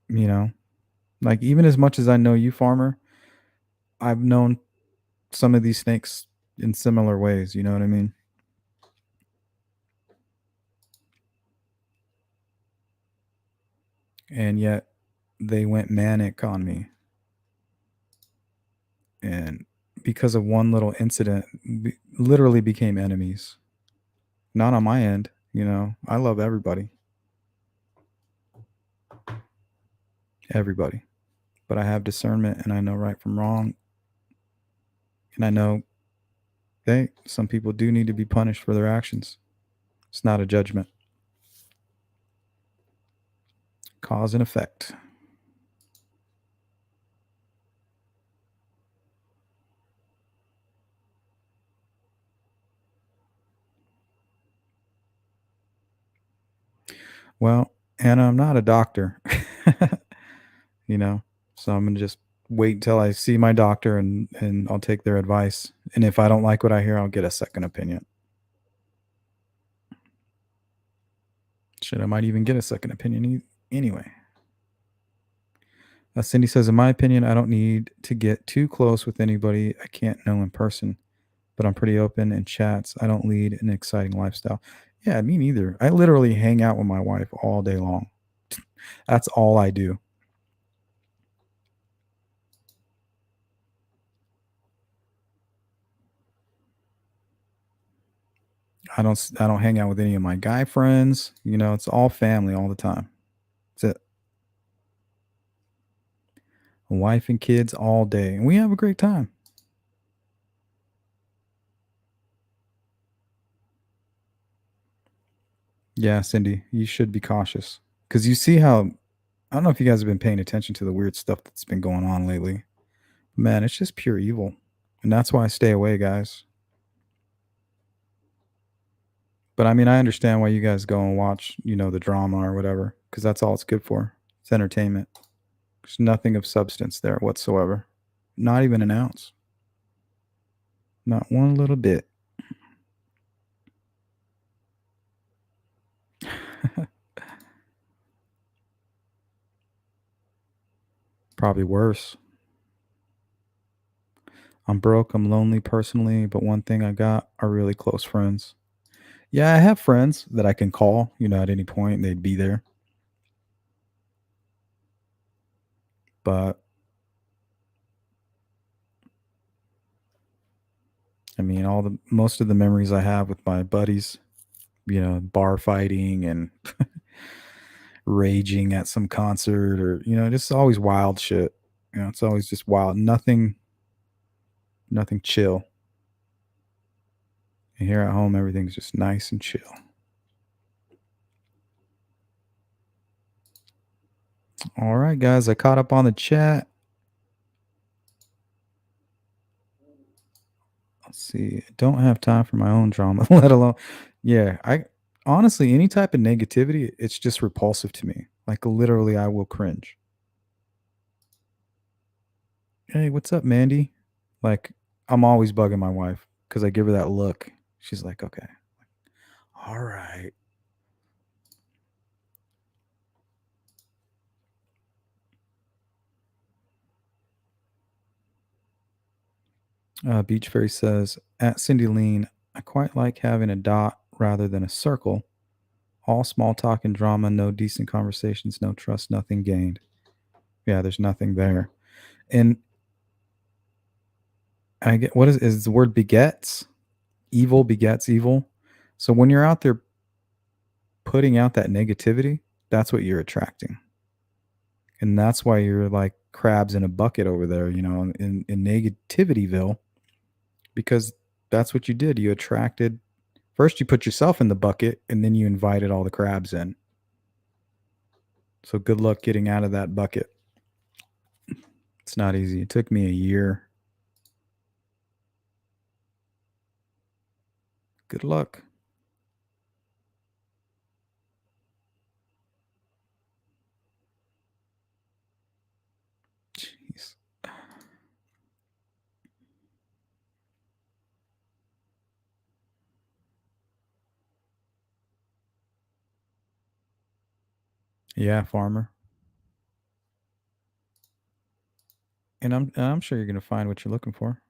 you know? Like, even as much as I know you, Farmer, I've known some of these snakes in similar ways, you know what I mean? And yet they went manic on me. And because of one little incident, we literally became enemies. Not on my end, you know. I love everybody. Everybody. But I have discernment and I know right from wrong. And I know, hey, some people do need to be punished for their actions. It's not a judgment. Cause and effect. Well, Anna, I'm not a doctor, you know, so I'm going to just wait until I see my doctor and I'll take their advice. And if I don't like what I hear, I'll get a second opinion. Shit, I might even get a second opinion anyway. Cindy says, in my opinion, I don't need to get too close with anybody I can't know in person, but I'm pretty open in chats. I don't lead an exciting lifestyle. Yeah, me neither. I literally hang out with my wife all day long. That's all I do. I don't hang out with any of my guy friends. You know, it's all family all the time. That's it. Wife and kids all day. And we have a great time. Yeah, Cindy, you should be cautious. Because you see how, I don't know if you guys have been paying attention to the weird stuff that's been going on lately. Man, it's just pure evil. And that's why I stay away, guys. But I mean, I understand why you guys go and watch, you know, the drama or whatever, because that's all it's good for. It's entertainment. There's nothing of substance there whatsoever. Not even an ounce. Not one little bit. Probably worse. I'm broke, I'm lonely personally, but one thing I got are really close friends. Yeah, I have friends that I can call, you know, at any point and they'd be there. But I mean, all the most of the memories I have with my buddies, you know, bar fighting and raging at some concert or, just always wild shit. It's always just wild. Nothing chill. And here at home, everything's just nice and chill. All right, guys, I caught up on the chat. Let's see. Don't have time for my own drama, let alone. Yeah, I honestly, any type of negativity, it's just repulsive to me. Like literally, I will cringe. Hey, what's up, Mandy? Like, I'm always bugging my wife because I give her that look. She's like, okay, all right. Beach Fairy says, at Cindy Lean, I quite like having a dot rather than a circle. All small talk and drama, no decent conversations, no trust, nothing gained. Yeah, there's nothing there. And I get what is the word begets? Evil begets evil. So when you're out there putting out that negativity, that's what you're attracting. And that's why you're like crabs in a bucket over there, in negativityville, because that's what you did. You attracted first you put yourself in the bucket and then you invited all the crabs in. So good luck getting out of that bucket. It's not easy. It took me a year. Good luck. Jeez. Yeah, farmer. And I'm sure you're going to find what you're looking for.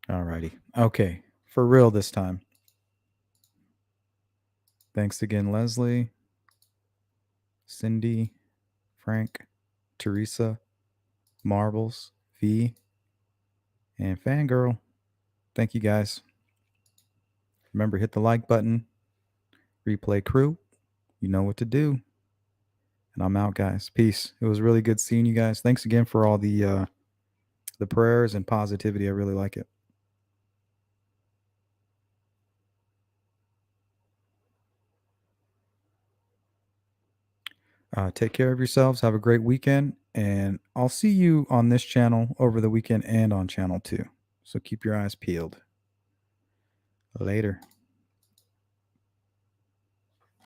Alrighty. Okay. For real this time. Thanks again, Leslie, Cindy, Frank, Teresa, Marbles, V, and Fangirl. Thank you guys. Remember, hit the like button. Replay crew. You know what to do. And I'm out, guys. Peace. It was really good seeing you guys. Thanks again for all the prayers and positivity. I really like it. Take care of yourselves. Have a great weekend. And I'll see you on this channel over the weekend and on channel 2. So keep your eyes peeled. Later.